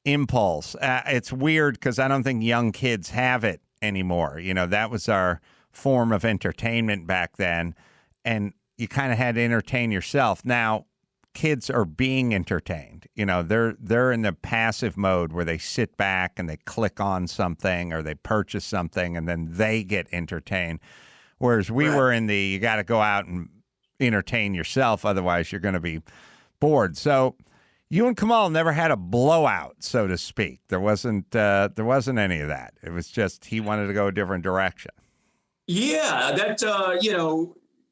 impulse. It's weird because I don't think young kids have it anymore. That was our form of entertainment back then, and you kind of had to entertain yourself. Now, kids are being entertained. They're in the passive mode where they sit back and they click on something or they purchase something and then they get entertained. Whereas we were in you got to go out and entertain yourself, otherwise you're going to be bored. So you and Kamal never had a blowout, so to speak. There wasn't any of that. It was just he wanted to go a different direction. Yeah, that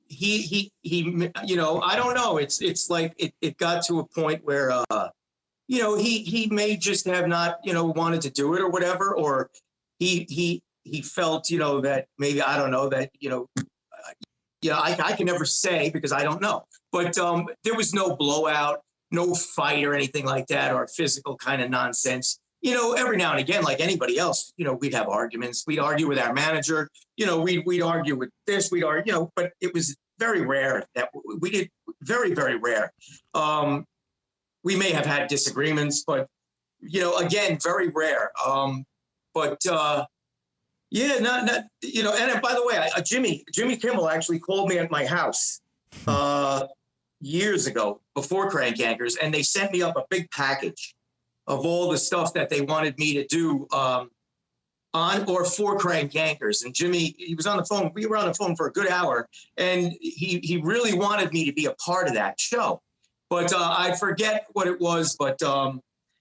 he I don't know. It's like it got to a point where he may just have not wanted to do it or whatever, or he felt that maybe, I don't know, that I can never say because I don't know, but there was no blowout, no fight or anything like that, or physical kind of nonsense. Every now and again, like anybody else, we'd have arguments. We'd argue with our manager. We'd argue with this. We'd argue, but it was very rare that we did. Very, very rare. We may have had disagreements, but again, very rare. Not. And by the way, Jimmy Kimmel actually called me at my house years ago before Crank Yankers, and they sent me up a big package of all the stuff that they wanted me to do on or for Crank Yankers. And Jimmy, he was on the phone. We were on the phone for a good hour, and he really wanted me to be a part of that show. But I forget what it was, but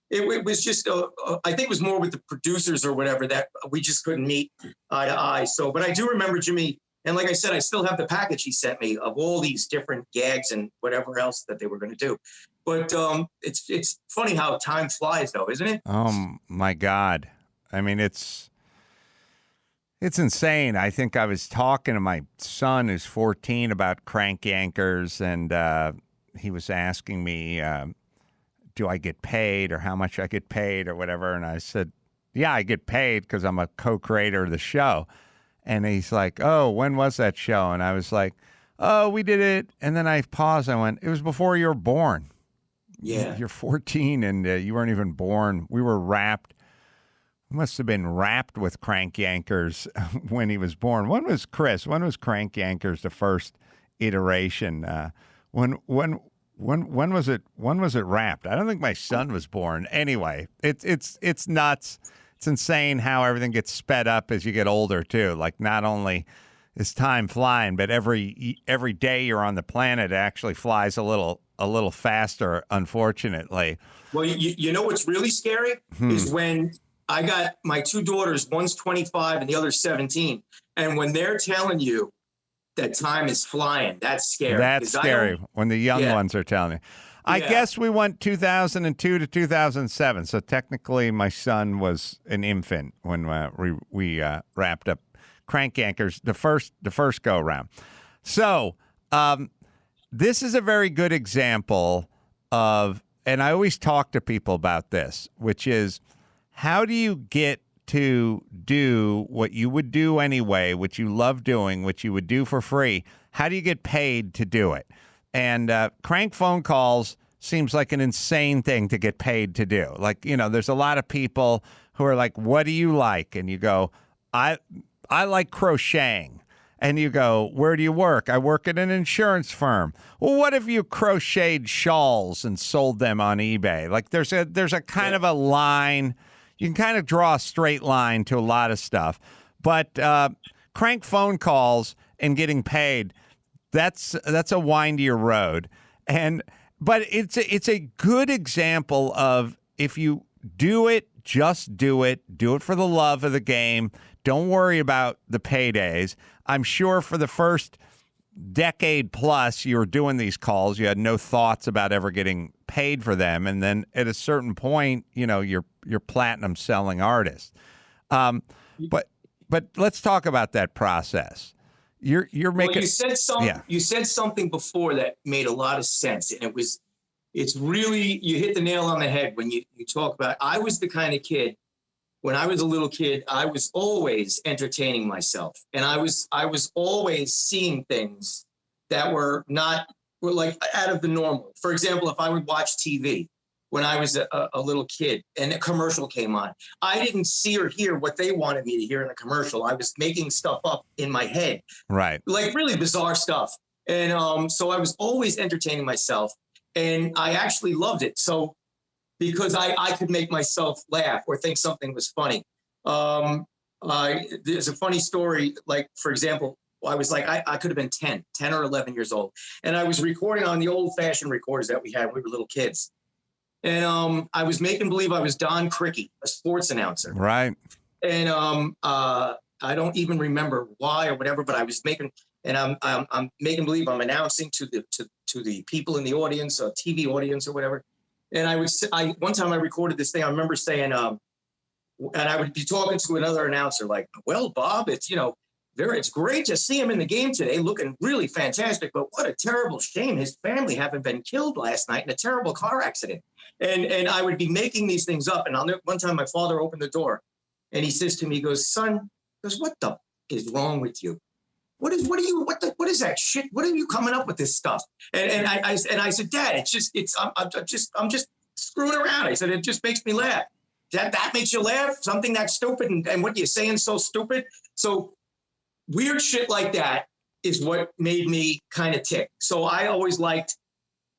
it was just, I think it was more with the producers or whatever that we just couldn't meet eye to eye. So, but I do remember Jimmy, and like I said, I still have the package he sent me of all these different gags and whatever else that they were going to do. But it's funny how time flies, though, isn't it? Oh my God! I mean, it's insane. I think I was talking to my son, who's 14, about Crank Yankers, and he was asking me, "Do I get paid, or how much I get paid, or whatever?" And I said, "Yeah, I get paid because I'm a co-creator of the show." And he's like, "Oh, when was that show?" And I was like, "Oh, we did it." And then I paused. I went, "It was before you were born." Yeah. You're 14 and you weren't even born. We were wrapped. We must have been wrapped with Crank Yankers when he was born. When was Chris? When was Crank Yankers the first iteration? When was it? When was it wrapped? I don't think my son was born. Anyway, it's nuts. It's insane how everything gets sped up as you get older too. Like, not only is time flying, but every day you're on the planet, it actually flies a little faster, unfortunately. Well, you know what's really scary is when I got my two daughters, one's 25 and the other's 17. And when they're telling you that time is flying, that's scary. That's scary when the young ones are telling you. I guess we went 2002 to 2007. So technically, my son was an infant when we wrapped up Crank Anchors the first go around. So this is a very good example of, and I always talk to people about this, which is how do you get to do what you would do anyway, which you love doing, which you would do for free? How do you get paid to do it? And crank phone calls seems like an insane thing to get paid to do. Like, there's a lot of people who are like, what do you like? And you go, I like crocheting. And you go, where do you work? I work at an insurance firm. Well, what if you crocheted shawls and sold them on eBay? Like there's a kind of a line. You can kind of draw a straight line to a lot of stuff. But crank phone calls and getting paid, that's a windier road. But it's a good example of, if you do it, just do it for the love of the game. Don't worry about the paydays. I'm sure for the first decade plus you were doing these calls, you had no thoughts about ever getting paid for them. And then at a certain point, you're platinum selling artist. But let's talk about that process. You're making. Well, you said something before that made a lot of sense, and it's really, you hit the nail on the head when you talk about. I was the kind of kid. When I was a little kid, I was always entertaining myself, and I was always seeing things that were like out of the normal. For example, if I would watch TV when I was a little kid and a commercial came on, I didn't see or hear what they wanted me to hear in the commercial. I was making stuff up in my head, right? Like really bizarre stuff, and so I was always entertaining myself, and I actually loved it. So. Because I could make myself laugh or think something was funny. There's a funny story, like, for example, I was like, I could have been 10 or 11 years old. And I was recording on the old-fashioned recorders that we had when we were little kids. And I was making believe I was Don Criqui, a sports announcer. Right. And I don't even remember why or whatever, but I was making, and I'm making believe I'm announcing to the people in the audience, a TV audience or whatever. And one time I recorded this thing. I remember saying, and I would be talking to another announcer, like, well, Bob, it's great to see him in the game today, looking really fantastic. But what a terrible shame his family having been killed last night in a terrible car accident. And I would be making these things up. And one time my father opened the door, and he says to me, he goes, son, what the is wrong with you? What is that shit? What are you coming up with this stuff? And I said, Dad, I'm just screwing around. I said, it just makes me laugh. That makes you laugh? Something that's stupid and what you're saying so stupid. So weird shit like that is what made me kind of tick. So I always liked,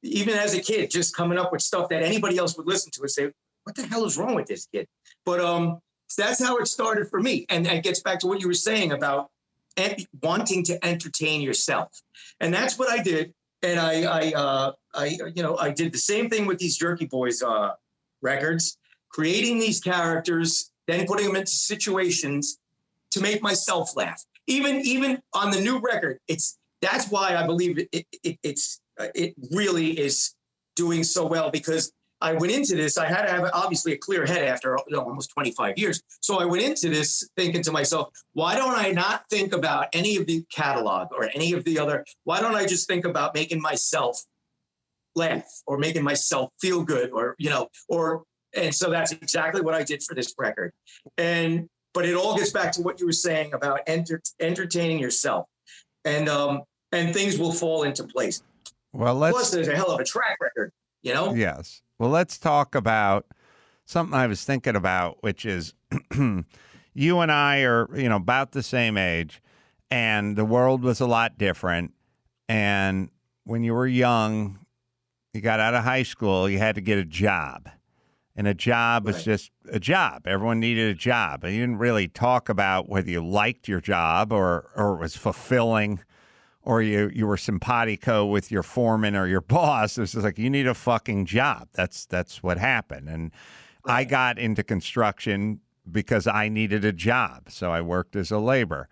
even as a kid, just coming up with stuff that anybody else would listen to and say, what the hell is wrong with this kid? But so that's how it started for me. And it gets back to what you were saying about wanting to entertain yourself. And that's what I did. And I did the same thing with these Jerky Boys records, creating these characters, then putting them into situations to make myself laugh. Even on the new record, that's why I believe it really is doing so well, because I went into this, I had to have obviously a clear head after almost 25 years. So I went into this thinking to myself, why don't I not think about any of the catalog or any of the other, why don't I just think about making myself laugh or making myself feel good and so that's exactly what I did for this record. But it all gets back to what you were saying about entertaining yourself and things will fall into place. Well, plus there's a hell of a track record, Yes. Well, let's talk about something I was thinking about, which is you and I are, about the same age, and the world was a lot different. And when you were young, you got out of high school, you had to get a job. And a job was just a job. Everyone needed a job. And you didn't really talk about whether you liked your job or it was fulfilling, or you were simpatico with your foreman or your boss. It was just like, you need a fucking job. That's what happened. And I got into construction because I needed a job. So I worked as a laborer.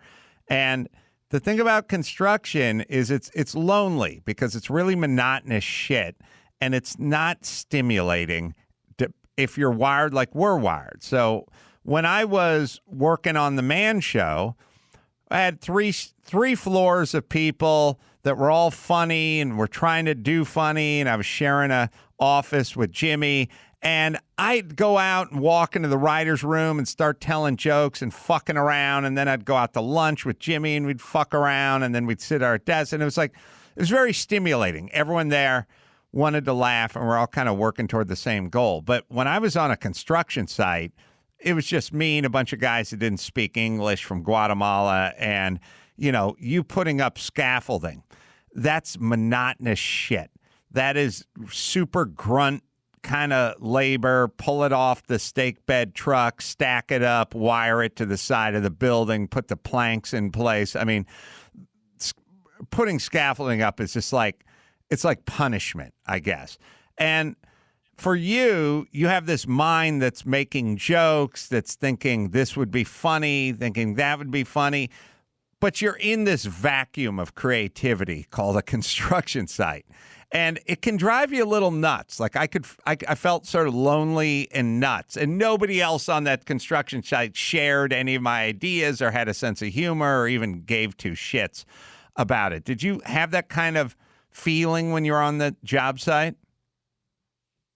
And the thing about construction is it's lonely because it's really monotonous shit, and it's not stimulating if you're wired like we're wired. So when I was working on the Man Show, I had three floors of people that were all funny and were trying to do funny, and I was sharing a office with Jimmy. And I'd go out and walk into the writer's room and start telling jokes and fucking around. And then I'd go out to lunch with Jimmy and we'd fuck around. And then we'd sit at our desks. And it was very stimulating. Everyone there wanted to laugh and we're all kind of working toward the same goal. But when I was on a construction site, it was just me and a bunch of guys that didn't speak English from Guatemala. And, you putting up scaffolding, that's monotonous shit. That is super grunt kind of labor, pull it off the stake bed truck, stack it up, wire it to the side of the building, put the planks in place. I mean, putting scaffolding up is just it's like punishment, I guess. And for you have this mind that's making jokes, that's thinking this would be funny, thinking that would be funny, but you're in this vacuum of creativity called a construction site. And it can drive you a little nuts. Like I felt sort of lonely and nuts. And nobody else on that construction site shared any of my ideas or had a sense of humor or even gave two shits about it. Did you have that kind of feeling when you were on the job site?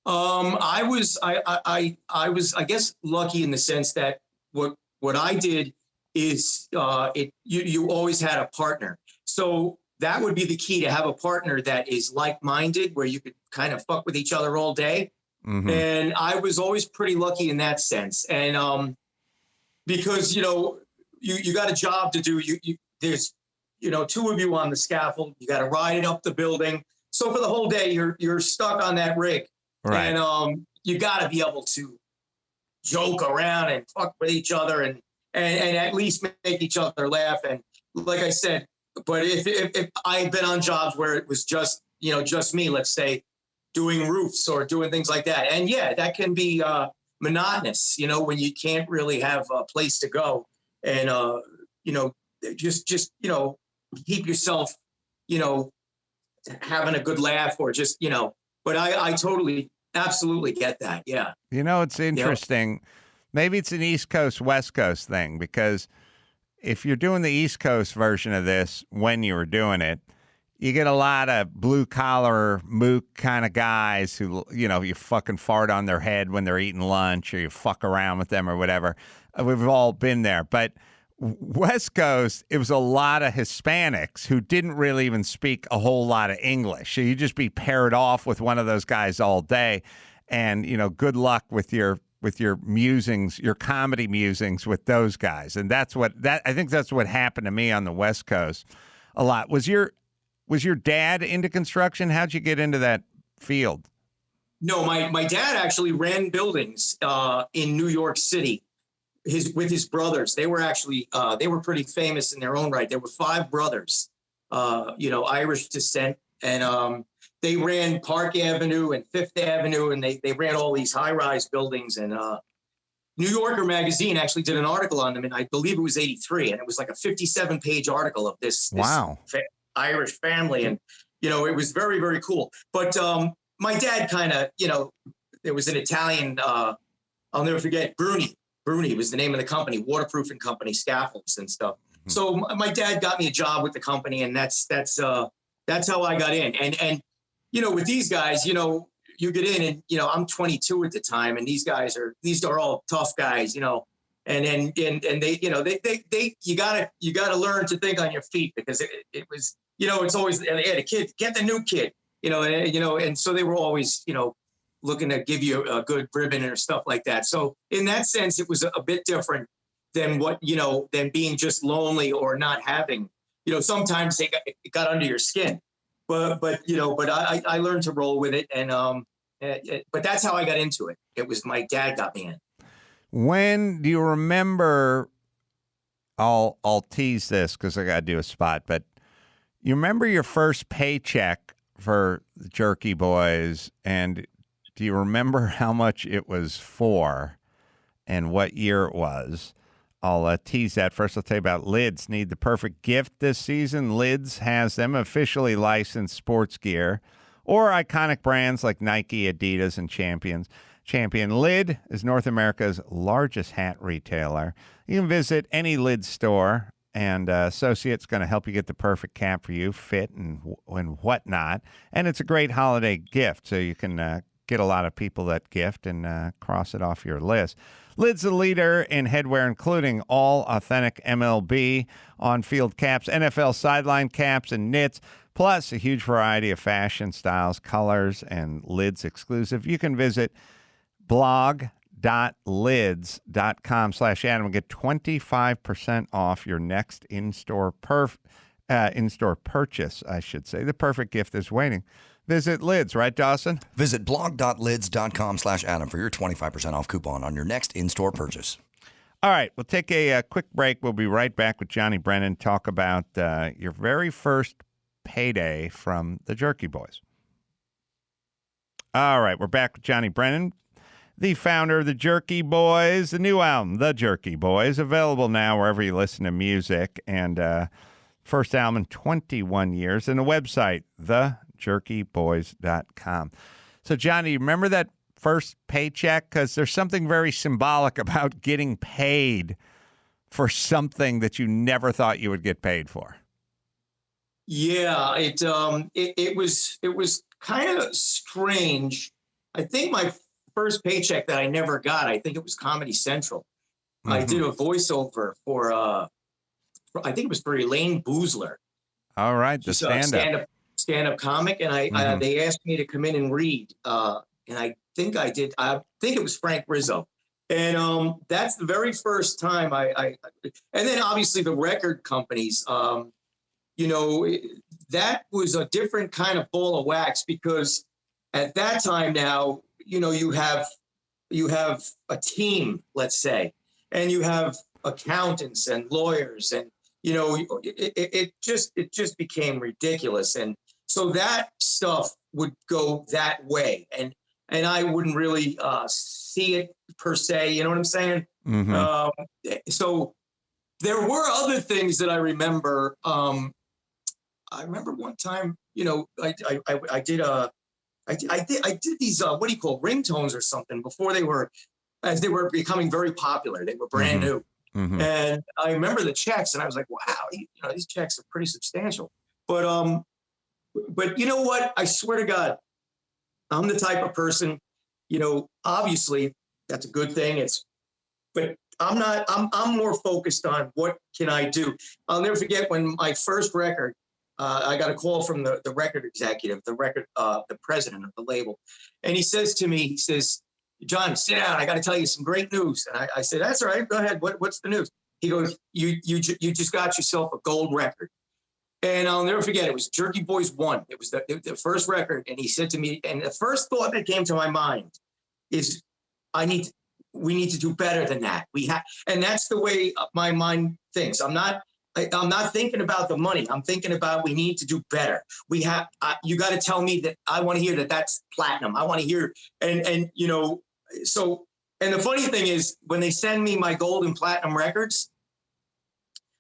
I was, I guess, lucky in the sense that what I did is you always had a partner. So that would be the key, to have a partner that is like-minded, where you could kind of fuck with each other all day. Mm-hmm. And I was always pretty lucky in that sense. And because, you got a job to do. There's, two of you on the scaffold. You got to ride it up the building. So for the whole day, you're stuck on that rig. Right. And you got to be able to joke around and fuck with each other and at least make each other laugh. And like I said, but if I've been on jobs where it was just me, let's say, doing roofs or doing things like that. And yeah, that can be monotonous, when you can't really have a place to go and, just keep yourself, having a good laugh or just, but I totally, absolutely get that. Yeah. It's interesting. Yep. Maybe it's an East Coast, West Coast thing, because if you're doing the East Coast version of this, when you were doing it, you get a lot of blue collar mook kind of guys who, you fucking fart on their head when they're eating lunch or you fuck around with them or whatever. We've all been there. But West Coast, it was a lot of Hispanics who didn't really even speak a whole lot of English. So you just be paired off with one of those guys all day. And, good luck with your musings, your comedy musings with those guys. And I think that's what happened to me on the West Coast a lot. Was your dad into construction? How'd you get into that field? No, my dad actually ran buildings in New York City with his brothers. They were actually, they were pretty famous in their own right. There were 5 brothers, Irish descent. And they ran Park Avenue and Fifth Avenue, and they ran all these high-rise buildings. And New Yorker magazine actually did an article on them, and I believe it was 83, and it was like a 57-page article of this Irish family. And, it was very, very cool. But my dad kind of, there was an Italian, I'll never forget, Bruni was the name of the company, waterproofing company, scaffolds and stuff. Mm-hmm. So my dad got me a job with the company, and that's how I got in. And with these guys, you get in and, I'm 22 at the time, and these are all tough guys, and they, you gotta learn to think on your feet, because it was, it's always, they had a kid, get the new kid, and so they were always, looking to give you a good ribbon or stuff like that. So in that sense, it was a bit different than than being just lonely or not having, sometimes it got under your skin. But I learned to roll with it, and but that's how I got into it. It was my dad got me in. When do you remember? I'll tease this because I got to do a spot. But you remember your first paycheck for the Jerky Boys, and do you remember how much it was for, and what year it was? I'll tease that. First, I'll tell you about Lids. Need the perfect gift this season? Lids has them. Officially licensed sports gear or iconic brands like Nike, Adidas, and Champion. Lid is North America's largest hat retailer. You can visit any Lid store, and Associate's going to help you get the perfect cap for you, fit and whatnot. And it's a great holiday gift, so you can get a lot of people that gift and cross it off your list. Lid's a leader in headwear, including all authentic MLB on-field caps, NFL sideline caps, and knits, plus a huge variety of fashion styles, colors, and Lids exclusive. You can visit blog.lids.com/Adam and get 25% off your next in-store purchase, I should say. The perfect gift is waiting. Visit Lids, right, Dawson? Visit blog.lids.com/Adam for your 25% off coupon on your next in-store purchase. All right, we'll take a quick break. We'll be right back with Johnny Brennan, talk about your very first payday from the Jerky Boys. All right, we're back with Johnny Brennan, the founder of the Jerky Boys. The new album, The Jerky Boys, available now wherever you listen to music. And first album in 21 years. And the website, thejerkyboys.com. So, Johnny, remember that first paycheck? Because there's something very symbolic about getting paid for something that you never thought you would get paid for. Yeah, it was kind of strange. I think my first paycheck that I never got, I think it was Comedy Central. Mm-hmm. I did a voiceover for I think it was for Elaine Boozler. All right, the stand-up comic, and they asked me to come in and read, and I think I did. I think it was Frank Rizzo, and that's the very first time I and then obviously the record companies. That was a different kind of ball of wax because at that time now, you have a team, let's say, and you have accountants and lawyers, and it just became ridiculous, and so that stuff would go that way, and I wouldn't really see it per se. You know what I'm saying? Mm-hmm. So there were other things that I remember. I remember one time, I did these what do you call ringtones or something before they were becoming very popular. They were brand new, and I remember the checks, and I was like, wow, these checks are pretty substantial. But you know what? I swear to God, I'm the type of person, obviously that's a good thing. But I'm not. I'm more focused on what can I do. I'll never forget when my first record. I got a call from the record executive, the president of the label. And he says to me, John, sit down. I got to tell you some great news. And I said, that's all right. Go ahead. What's the news? He goes, you just got yourself a gold record. And I'll never forget, it was Jerky Boys 1. It was the first record. And he said to me, and the first thought that came to my mind is, we need to do better than that. And that's the way my mind thinks. I'm not thinking about the money. I'm thinking about we need to do better. You got to tell me that I want to hear that that's platinum. I want to hear, so, and the funny thing is when they send me my gold and platinum records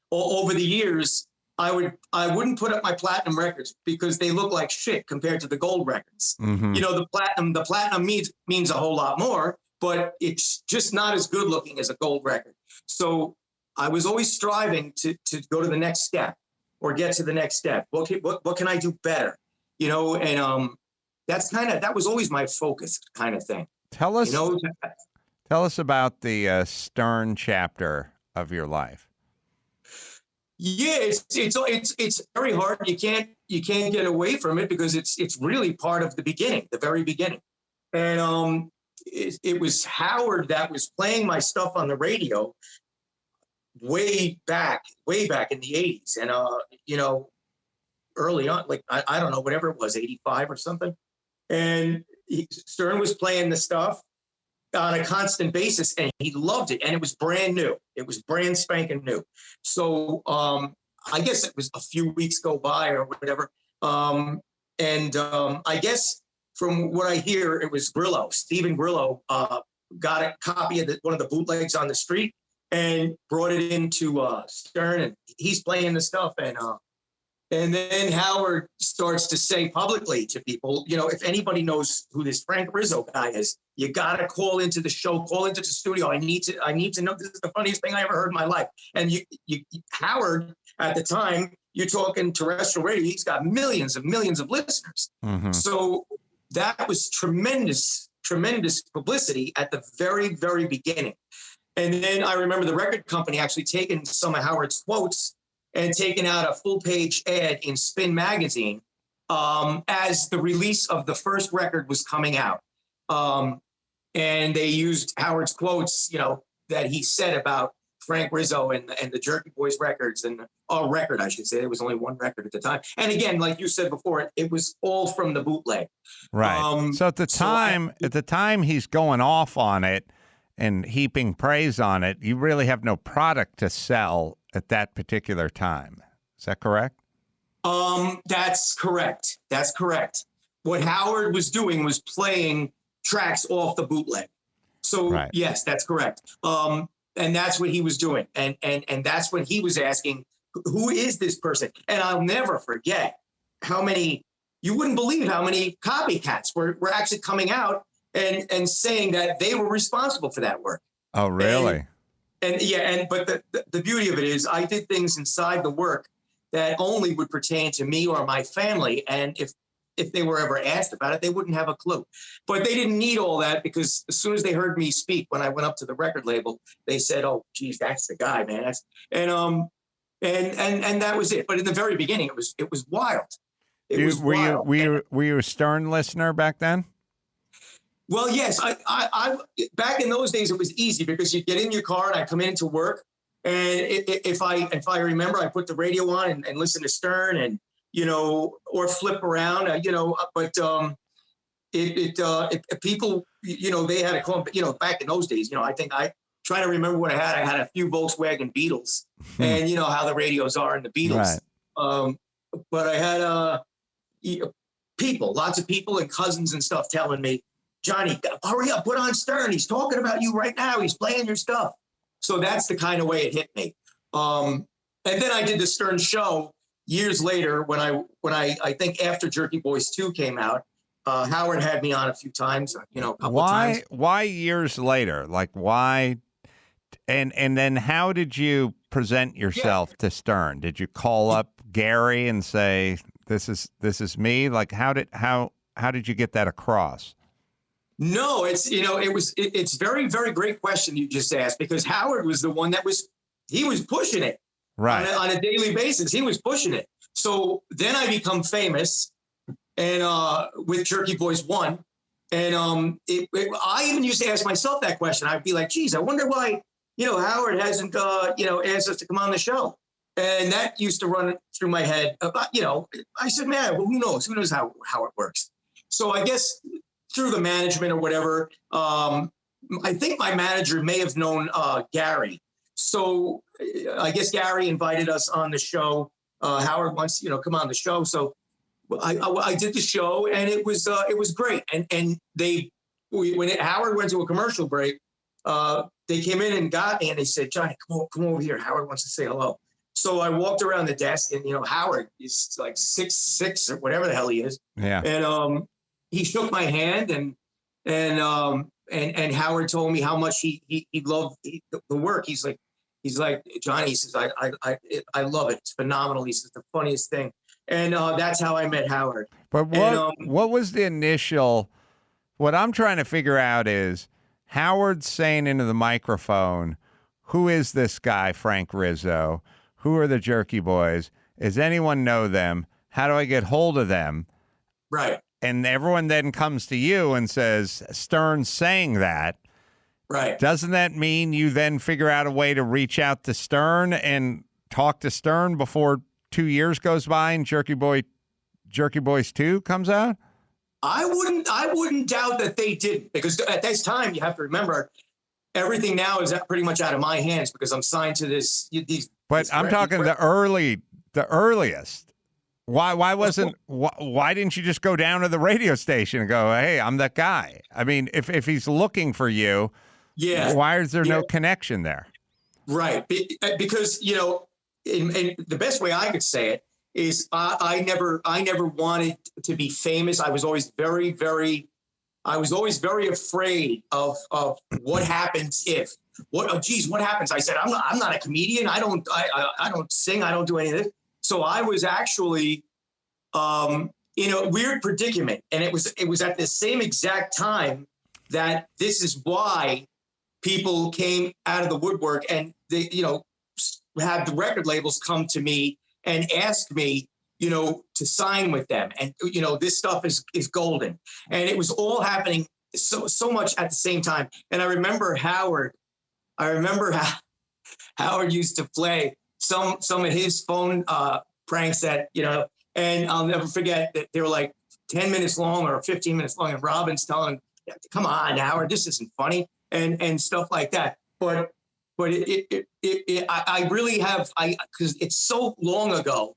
over the years, I wouldn't put up my platinum records because they look like shit compared to the gold records. Mm-hmm. The platinum means a whole lot more, but it's just not as good looking as a gold record. So I was always striving to go to the next step or get to the next step. What can I do better? And that was always my focus kind of thing. Tell us about the Stern chapter of your life. Yeah, it's very hard. You can't get away from it because it's really part of the beginning, the very beginning. And it was Howard that was playing my stuff on the radio way back in the 80s. And, early on, like, I don't know, whatever it was, 85 or something. And Stern was playing the stuff on a constant basis and he loved it. And it was brand new. It was brand spanking new. So I guess it was a few weeks go by or whatever. I guess from what I hear, it was Stephen Grillo got a copy of one of the bootlegs on the street. and brought it into Stern, and he's playing the stuff, and then Howard starts to say publicly to people, if anybody knows who this Frank Rizzo guy is, you got to call into the show, call into the studio. I need to know. This is the funniest thing I ever heard in my life. And Howard, at the time, you're talking terrestrial radio. He's got millions of listeners. Mm-hmm. So that was tremendous publicity at the very, very beginning. And then I remember the record company actually taking some of Howard's quotes and taking out a full-page ad in Spin magazine as the release of the first record was coming out. And they used Howard's quotes, that he said about Frank Rizzo and the Jerky Boys records, and record, I should say. There was only one record at the time. And again, like you said before, it was all from the bootleg. Right. So at the time he's going off on it and heaping praise on it, you really have no product to sell at that particular time. Is that correct? That's correct. That's correct. What Howard was doing was playing tracks off the bootleg. So right. Yes, that's correct. And that's what he was doing. And that's when he was asking, who is this person? And I'll never forget you wouldn't believe how many copycats were actually coming out and saying that they were responsible for that work. Oh, really? But the beauty of it is I did things inside the work that only would pertain to me or my family. And if they were ever asked about it, they wouldn't have a clue. But they didn't need all that, because as soon as they heard me speak, when I went up to the record label, they said, "Oh, geez, that's the guy, man." And that was it. But in the very beginning, it was wild. Were you a Stern listener back then? Well, yes. I back in those days, it was easy because you get in your car and I come into work, and if I remember, I put the radio on and listen to Stern, and or flip around, but people, they had a clump, back in those days, I think I try to remember what I had. I had a few Volkswagen Beetles, and how the radios are in the Beetles. Right. But I had lots of people and cousins and stuff telling me, "Johnny, hurry up, put on Stern. He's talking about you right now. He's playing your stuff." So that's the kind of way it hit me. And then I did the Stern show years later when I think after Jerky Boys 2 came out. Howard had me on a few times, a couple times. Why years later? Like, why? And then how did you present yourself to Stern? Did you call up Gary and say, this is me? Like, how did you get that across? No, it's very, very great question you just asked, because Howard was the one he was pushing it. Right. On a daily basis, he was pushing it. So then I become famous, and with Jerky Boys 1, and I even used to ask myself that question. I'd be like, "Geez, I wonder why Howard hasn't asked us to come on the show." And that used to run through my head. About I said, "Man, well, who knows? Who knows how it works?" So I guess through the management or whatever, I think my manager may have known Gary. So I guess Gary invited us on the show. Howard wants, come on the show. So I did the show, and it was great. And when Howard went to a commercial break, they came in and got me, and they said, "Johnny, come over here. Howard wants to say hello." So I walked around the desk, and Howard is like 6'6" or whatever the hell he is. Yeah. And he shook my hand, and Howard told me how much he loved the work. He's like, "Johnny," he says, I love it. It's phenomenal. He says, the funniest thing. And that's how I met Howard. But what was the initial, what I'm trying to figure out is Howard saying into the microphone, "Who is this guy, Frank Rizzo? Who are the Jerky Boys? Does anyone know them? How do I get hold of them?" Right. And everyone then comes to you and says, Stern's saying that. Right. Doesn't that mean you then figure out a way to reach out to Stern and talk to Stern before 2 years goes by and Jerky Boys 2 comes out? I wouldn't doubt that they did, because at this time you have to remember everything now is pretty much out of my hands because I'm signed to these. But I'm talking the earliest. Why didn't you just go down to the radio station and go, "Hey, I'm that guy"? I mean, if he's looking for you, yeah, why is there no connection there? Right. Because, you know, in the best way I could say it is I never wanted to be famous. I was always very afraid of what happens if, what happens? I said, I'm not a comedian. I don't sing. I don't do any of this. So I was actually in a weird predicament. And it was at the same exact time that this is why people came out of the woodwork and they, you know, had the record labels come to me and ask me, you know, to sign with them. And, you know, this stuff is golden. And it was all happening so much at the same time. And I remember Howard used to play some of his phone pranks that, you know, and I'll never forget that they were like 10 minutes long or 15 minutes long. And Robin's telling him, come on, Howard, this isn't funny. And stuff like that. But I really have, because it's so long ago,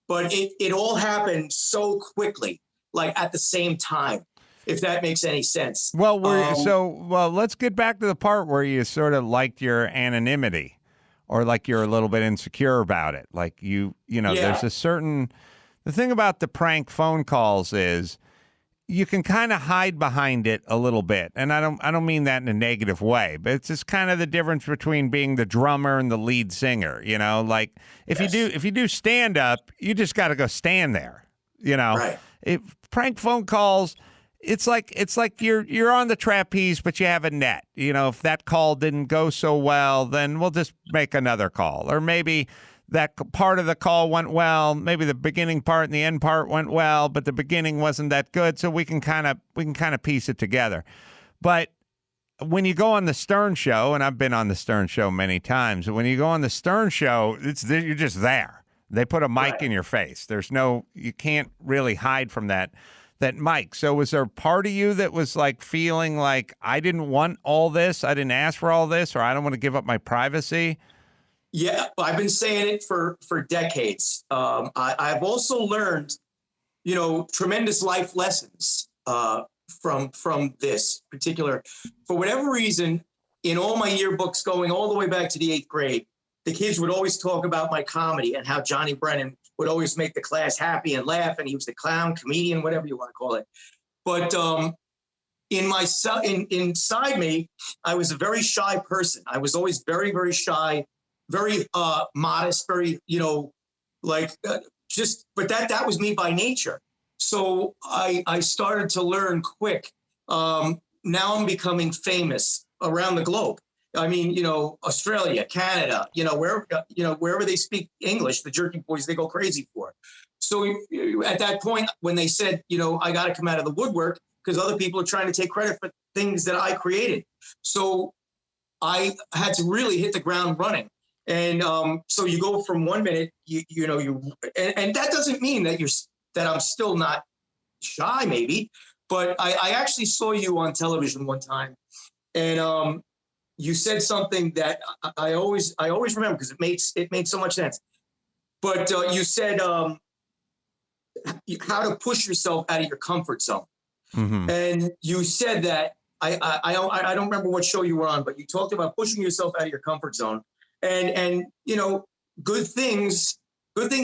but it all happened so quickly, like at the same time, if that makes any sense. Well, let's get back to the part where you sort of liked your anonymity, or like you're a little bit insecure about it. Like you know, Yeah. There's a certain, the thing about the prank phone calls is you can kind of hide behind it a little bit. And I don't mean that in a negative way, but it's just kind of the difference between being the drummer and the lead singer, you know, like if you do stand up, you just got to go stand there, you know. Right. Prank phone calls, it's like you're on the trapeze, but you have a net. You know, if that call didn't go so well, then we'll just make another call. Or maybe that part of the call went well. Maybe the beginning part and the end part went well, but the beginning wasn't that good. So we can kind of piece it together. But when you go on the Stern Show, and I've been on the Stern Show many times, when you go on the Stern Show, you're just there. They put a mic in your face. You can't really hide from that mic. So was there a part of you that was like feeling like I didn't want all this, I didn't ask for all this, or I don't want to give up my privacy? Yeah, I've been saying it for decades. I've also learned, you know, tremendous life lessons from this particular. For whatever reason, in all my yearbooks going all the way back to the 8th grade, the kids would always talk about my comedy and how Johnny Brennan would always make the class happy and laugh, and he was the clown, comedian, whatever you want to call it. But inside me, I was a very shy person. I was always very, very shy, very modest, very, you know, like but that was me by nature. So I started to learn quick. Now I'm becoming famous around the globe. I mean, you know, Australia, Canada, you know, wherever they speak English, the Jerky Boys, they go crazy for it. So at that point, when they said, you know, I got to come out of the woodwork because other people are trying to take credit for things that I created. So I had to really hit the ground running. And so you go from 1 minute, and that doesn't mean that I'm still not shy, maybe, but I actually saw you on television one time, and you said something that I always remember because it made so much sense. But you said how to push yourself out of your comfort zone, and you said that I don't remember what show you were on, but you talked about pushing yourself out of your comfort zone. And you know, good things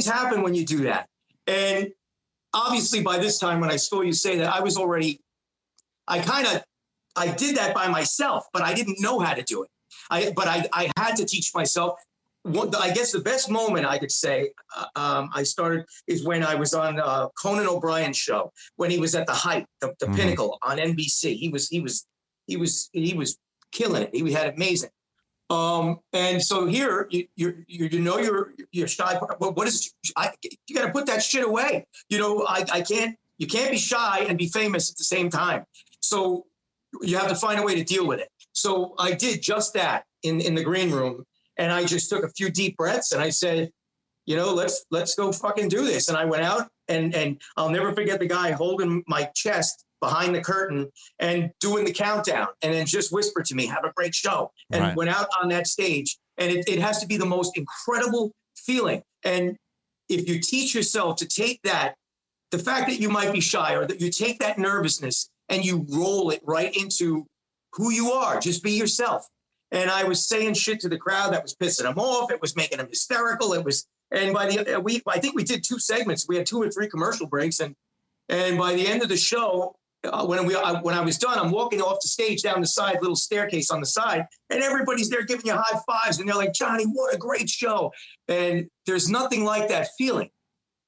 happen when you do that. And obviously by this time when I saw you say that, I did that by myself, but I didn't know how to do it. I had to teach myself. I guess the best moment I could say I started is when I was on Conan O'Brien's show, when he was at the height, the pinnacle on NBC. He was killing it. He had it amazing. And so here, you're shy, but what is it? You got to put that shit away. You know, you can't be shy and be famous at the same time. So you have to find a way to deal with it. So I did just that in the green room. And I just took a few deep breaths and I said, you know, let's go fucking do this. And I went out and I'll never forget the guy holding my chest behind the curtain and doing the countdown, and then just whispered to me, have a great show. And went out on that stage, and it has to be the most incredible feeling. And if you teach yourself to take that, the fact that you might be shy, or that you take that nervousness and you roll it right into who you are, just be yourself. And I was saying shit to the crowd that was pissing them off. It was making them hysterical. And by the I think we did 2 segments. We had 2 or 3 commercial breaks, and by the end of the show, when I was done, I'm walking off the stage down the side, little staircase on the side, and everybody's there giving you high fives, and they're like, "Johnny, what a great show!" And there's nothing like that feeling,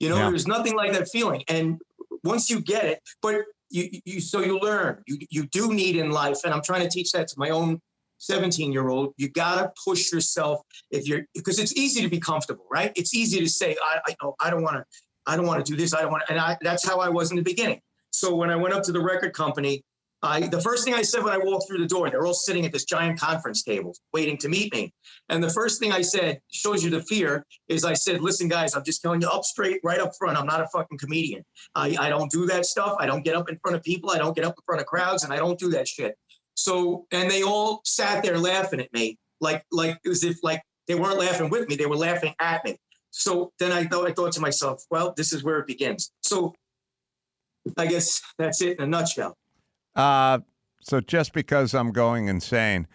There's nothing like that feeling, and once you get it, but you learn. You do need in life, and I'm trying to teach that to my own 17-year-old. You gotta push yourself because it's easy to be comfortable, right? It's easy to say, I don't want to do this. That's how I was in the beginning. So when I went up to the record company, the first thing I said when I walked through the door, they're all sitting at this giant conference table waiting to meet me. And the first thing I said, shows you the fear, is I said, "Listen, guys, I'm just telling you up straight, right up front. I'm not a fucking comedian. I don't do that stuff. I don't get up in front of people. I don't get up in front of crowds, and I don't do that shit." So, and they all sat there laughing at me, like as if like they weren't laughing with me, they were laughing at me. So then I thought to myself, well, this is where it begins. So I guess that's it in a nutshell. So just because I'm going insane,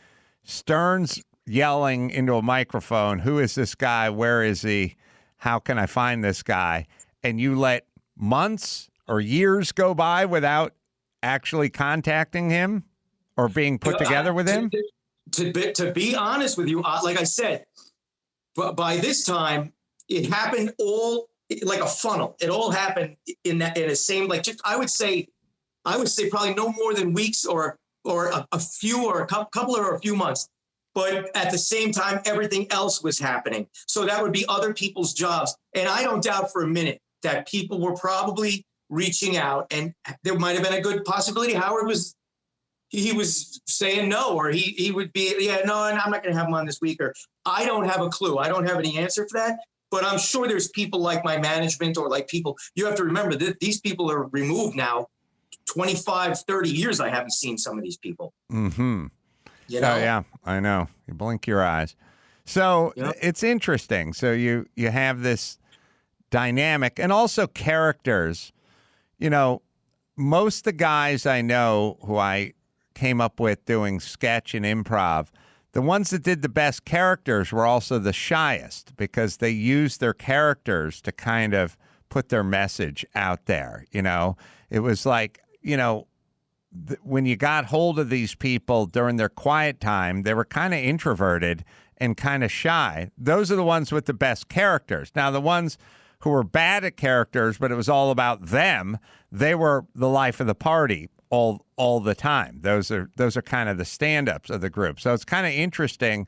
Stern's yelling into a microphone, "Who is this guy? Where is he? How can I find this guy?" And you let months or years go by without actually contacting him or being put together with him? To be honest with you, like I said, but by this time, it happened all like a funnel. It all happened in the same, like, just, I would say probably no more than weeks or a few or a couple or a few months. But at the same time, everything else was happening. So that would be other people's jobs. And I don't doubt for a minute that people were probably reaching out, and there might have been a good possibility Howard was saying no, or he would be, no, I'm not going to have him on this week, or I don't have a clue. I don't have any answer for that. But I'm sure there's people like my management or like people, you have to remember that these people are removed now 25, 30 years. I haven't seen some of these people. Mm-hmm. You know? Oh, yeah, I know. You blink your eyes. So It's interesting. So you have this dynamic and also characters. Most of the guys I know who I came up with doing sketch and improv, the ones that did the best characters were also the shyest because they used their characters to kind of put their message out there. It was like, when you got hold of these people during their quiet time, they were kind of introverted and kind of shy. Those are the ones with the best characters. Now, the ones who were bad at characters, but it was all about them, they were the life of the party all the time. Those are kind of the stand-ups of the group. So it's kind of interesting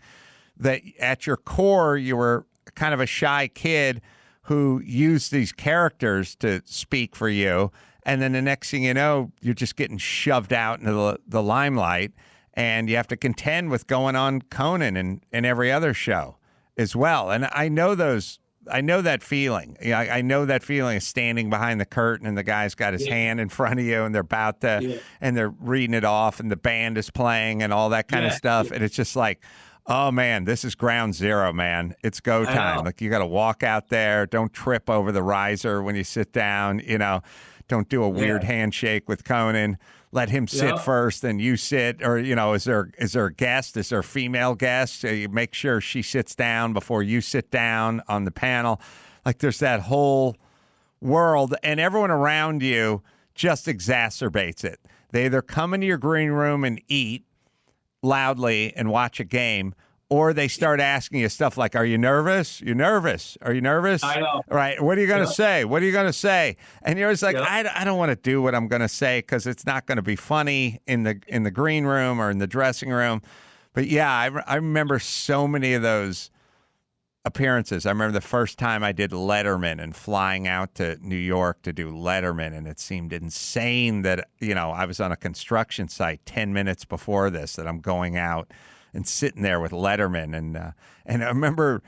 that at your core, you were kind of a shy kid who used these characters to speak for you. And then the next thing you know, you're just getting shoved out into the limelight, and you have to contend with going on Conan and every other show as well. And I know that feeling. I know that feeling of standing behind the curtain and the guy's got his hand in front of you and they're about to, and they're reading it off and the band is playing and all that kind of stuff. And it's just like, oh man, this is ground zero, man. It's go time. Like you got to walk out there. Don't trip over the riser when you sit down, don't do a weird handshake with Conan. Let him sit first, then you sit. Or, is there a guest? Is there a female guest? So you make sure she sits down before you sit down on the panel. Like there's that whole world, and everyone around you just exacerbates it. They either come into your green room and eat loudly and watch a game, or they start asking you stuff like, "Are you nervous? You nervous? Are you nervous?" I know. Right. What are you going to say? What are you going to say? And you're always like, I don't want to do what I'm going to say because it's not going to be funny in the green room or in the dressing room. But yeah, I remember so many of those appearances. I remember the first time I did Letterman and flying out to New York to do Letterman, and it seemed insane that, I was on a construction site 10 minutes before this, that I'm going out and sitting there with Letterman. And I remember,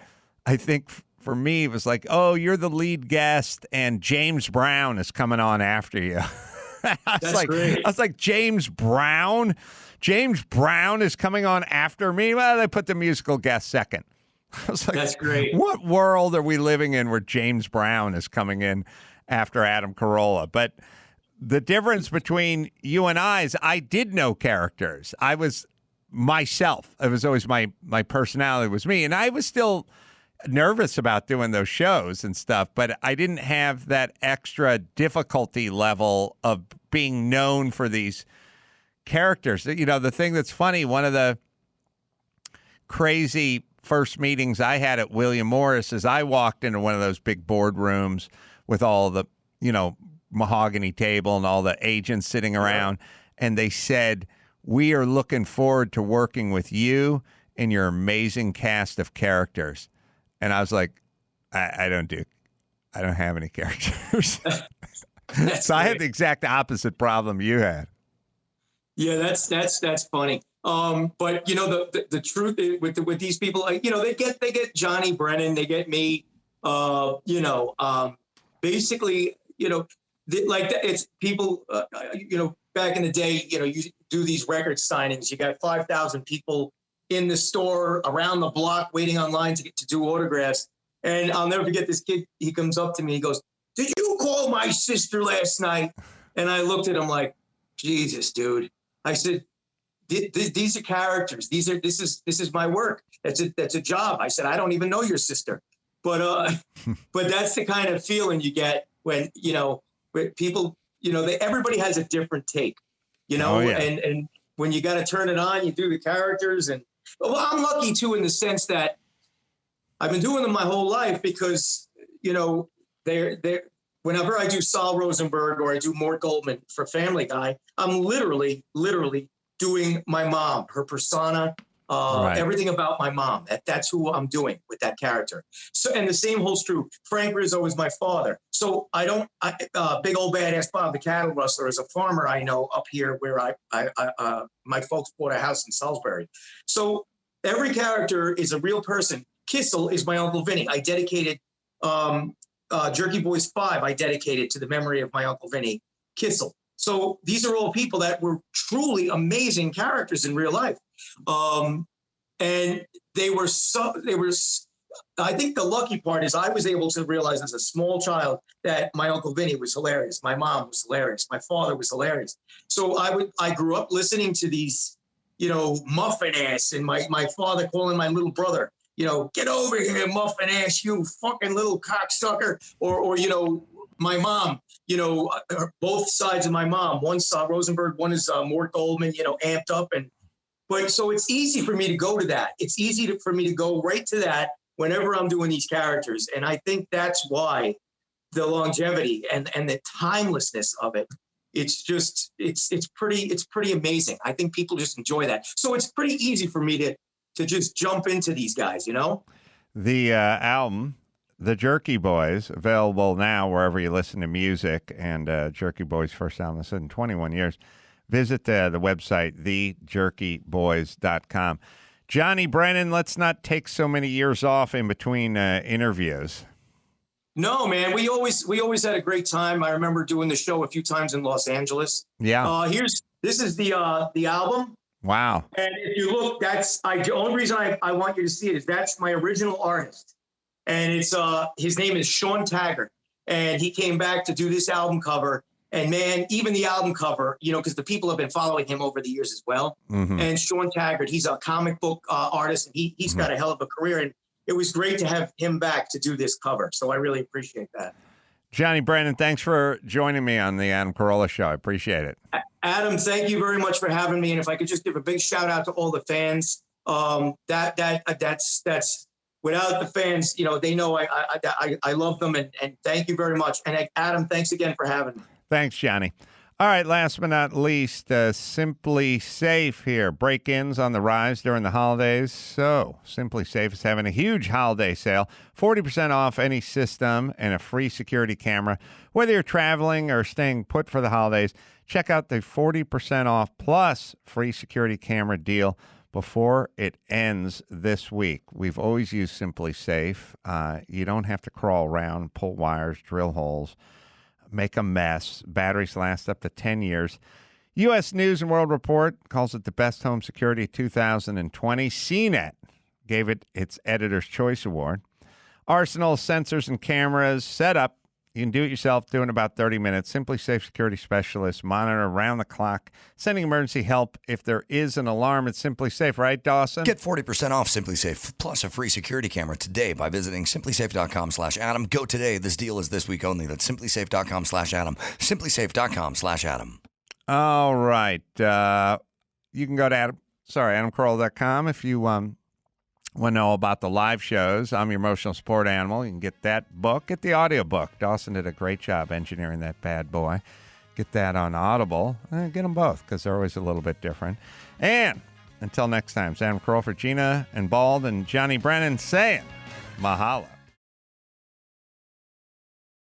I think for me, it was like, oh, you're the lead guest and James Brown is coming on after you. I was like, James Brown? James Brown is coming on after me? Well, they put the musical guest second. I was like, that's great. What world are we living in where James Brown is coming in after Adam Carolla? But the difference between you and I is I did know characters. I was myself. It was always my personality was me. And I was still nervous about doing those shows and stuff, but I didn't have that extra difficulty level of being known for these characters. You know, the thing that's funny, one of the crazy first meetings I had at William Morris is I walked into one of those big boardrooms with all the, you know, mahogany table and all the agents sitting around, and they said, "We are looking forward to working with you and your amazing cast of characters." And I was like, I don't have any characters. So I had the exact opposite problem you had. Yeah, that's funny. But you know, the truth is, with these people, like, you know, they get Johnny Brennan, they get me. Basically, you know, it's people. You know, back in the day, you know, you do these record signings. You got 5,000 people in the store around the block waiting online to do autographs. And I'll never forget this kid. He comes up to me. He goes, "Did you call my sister last night?" And I looked at him like, "Jesus, dude." I said, "These are characters. This is my work. That's a job." I said, "I don't even know your sister." But that's the kind of feeling you get when, you know, when people, you know, everybody has a different take, you know, and when you got to turn it on, you do the characters. And well, I'm lucky too, in the sense that I've been doing them my whole life, because, you know, they're whenever I do Sol Rosenberg or I do Mort Goldman for Family Guy, I'm literally doing my mom, her persona, everything about my mom. That's who I'm doing with that character. So, and the same holds true. Frank Rizzo is my father. So big old badass Bob, the cattle rustler, is a farmer I know up here where my folks bought a house in Salisbury. So every character is a real person. Kissel is my Uncle Vinny. I dedicated Jerky Boys 5. I dedicated to the memory of my Uncle Vinny Kissel. So these are all people that were truly amazing characters in real life. And I think the lucky part is I was able to realize as a small child that my Uncle Vinny was hilarious. My mom was hilarious. My father was hilarious. So I grew up listening to these, you know, muffin ass, and my father calling my little brother, you know, "Get over here, muffin ass, you fucking little cocksucker," or you know, my mom, you know, both sides of my mom. One's Rosenberg, one is Mort Goldman, you know, amped up. But so it's easy for me to go to that. It's easy for me to go right to that whenever I'm doing these characters. And I think that's why the longevity and the timelessness of it, it's just, it's pretty amazing. I think people just enjoy that. So it's pretty easy for me to just jump into these guys, you know? The album, The Jerky Boys, available now wherever you listen to music, and Jerky Boys' first album is in 21 years. Visit the website, thejerkyboys.com. Johnny Brennan, let's not take so many years off in between interviews. No, man, we always had a great time. I remember doing the show a few times in Los Angeles. Yeah. This is the album. Wow. And if you look, the only reason I want you to see it is that's my original artist. And it's his name is Sean Taggart. And he came back to do this album cover. And man, even the album cover, you know, because the people have been following him over the years as well. Mm-hmm. And Sean Taggart, he's a comic book artist, and he's got a hell of a career. And it was great to have him back to do this cover. So I really appreciate that. Johnny Brennan, thanks for joining me on the Adam Carolla Show. I appreciate it. Adam, thank you very much for having me. And if I could just give a big shout out to all the fans, that's without the fans, you know, they know I love them, and thank you very much. And Adam, thanks again for having me. Thanks, Johnny. All right, last but not least, Simply Safe here. Break-ins on the rise during the holidays. So Simply Safe is having a huge holiday sale, 40% off any system and a free security camera. Whether you're traveling or staying put for the holidays, check out the 40% off plus free security camera deal before it ends this week. We've always used Simply Safe. You don't have to crawl around, pull wires, drill holes, make a mess. Batteries last up to 10 years. U.S. News & World Report calls it the best home security 2020. CNET gave it its Editor's Choice Award. Arsenal sensors and cameras set up You can do it yourself, do it in about 30 minutes. Simply Safe security specialists monitor around the clock, sending emergency help if there is an alarm. It's Simply Safe, right, Dawson? Get 40% off Simply Safe plus a free security camera today by visiting simplysafe.com/Adam. Go today. This deal is this week only. That's simplysafe.com/Adam. Simplysafe.com/Adam. All right. You can go to AdamCarolla.com if you want to know about the live shows. I'm your emotional support animal. You can get that book, get the audio book. Dawson did a great job engineering that bad boy. Get that on Audible. Get them both because they're always a little bit different. And until next time, it's Adam Carolla for Gina and Bald and Johnny Brennan saying mahalo.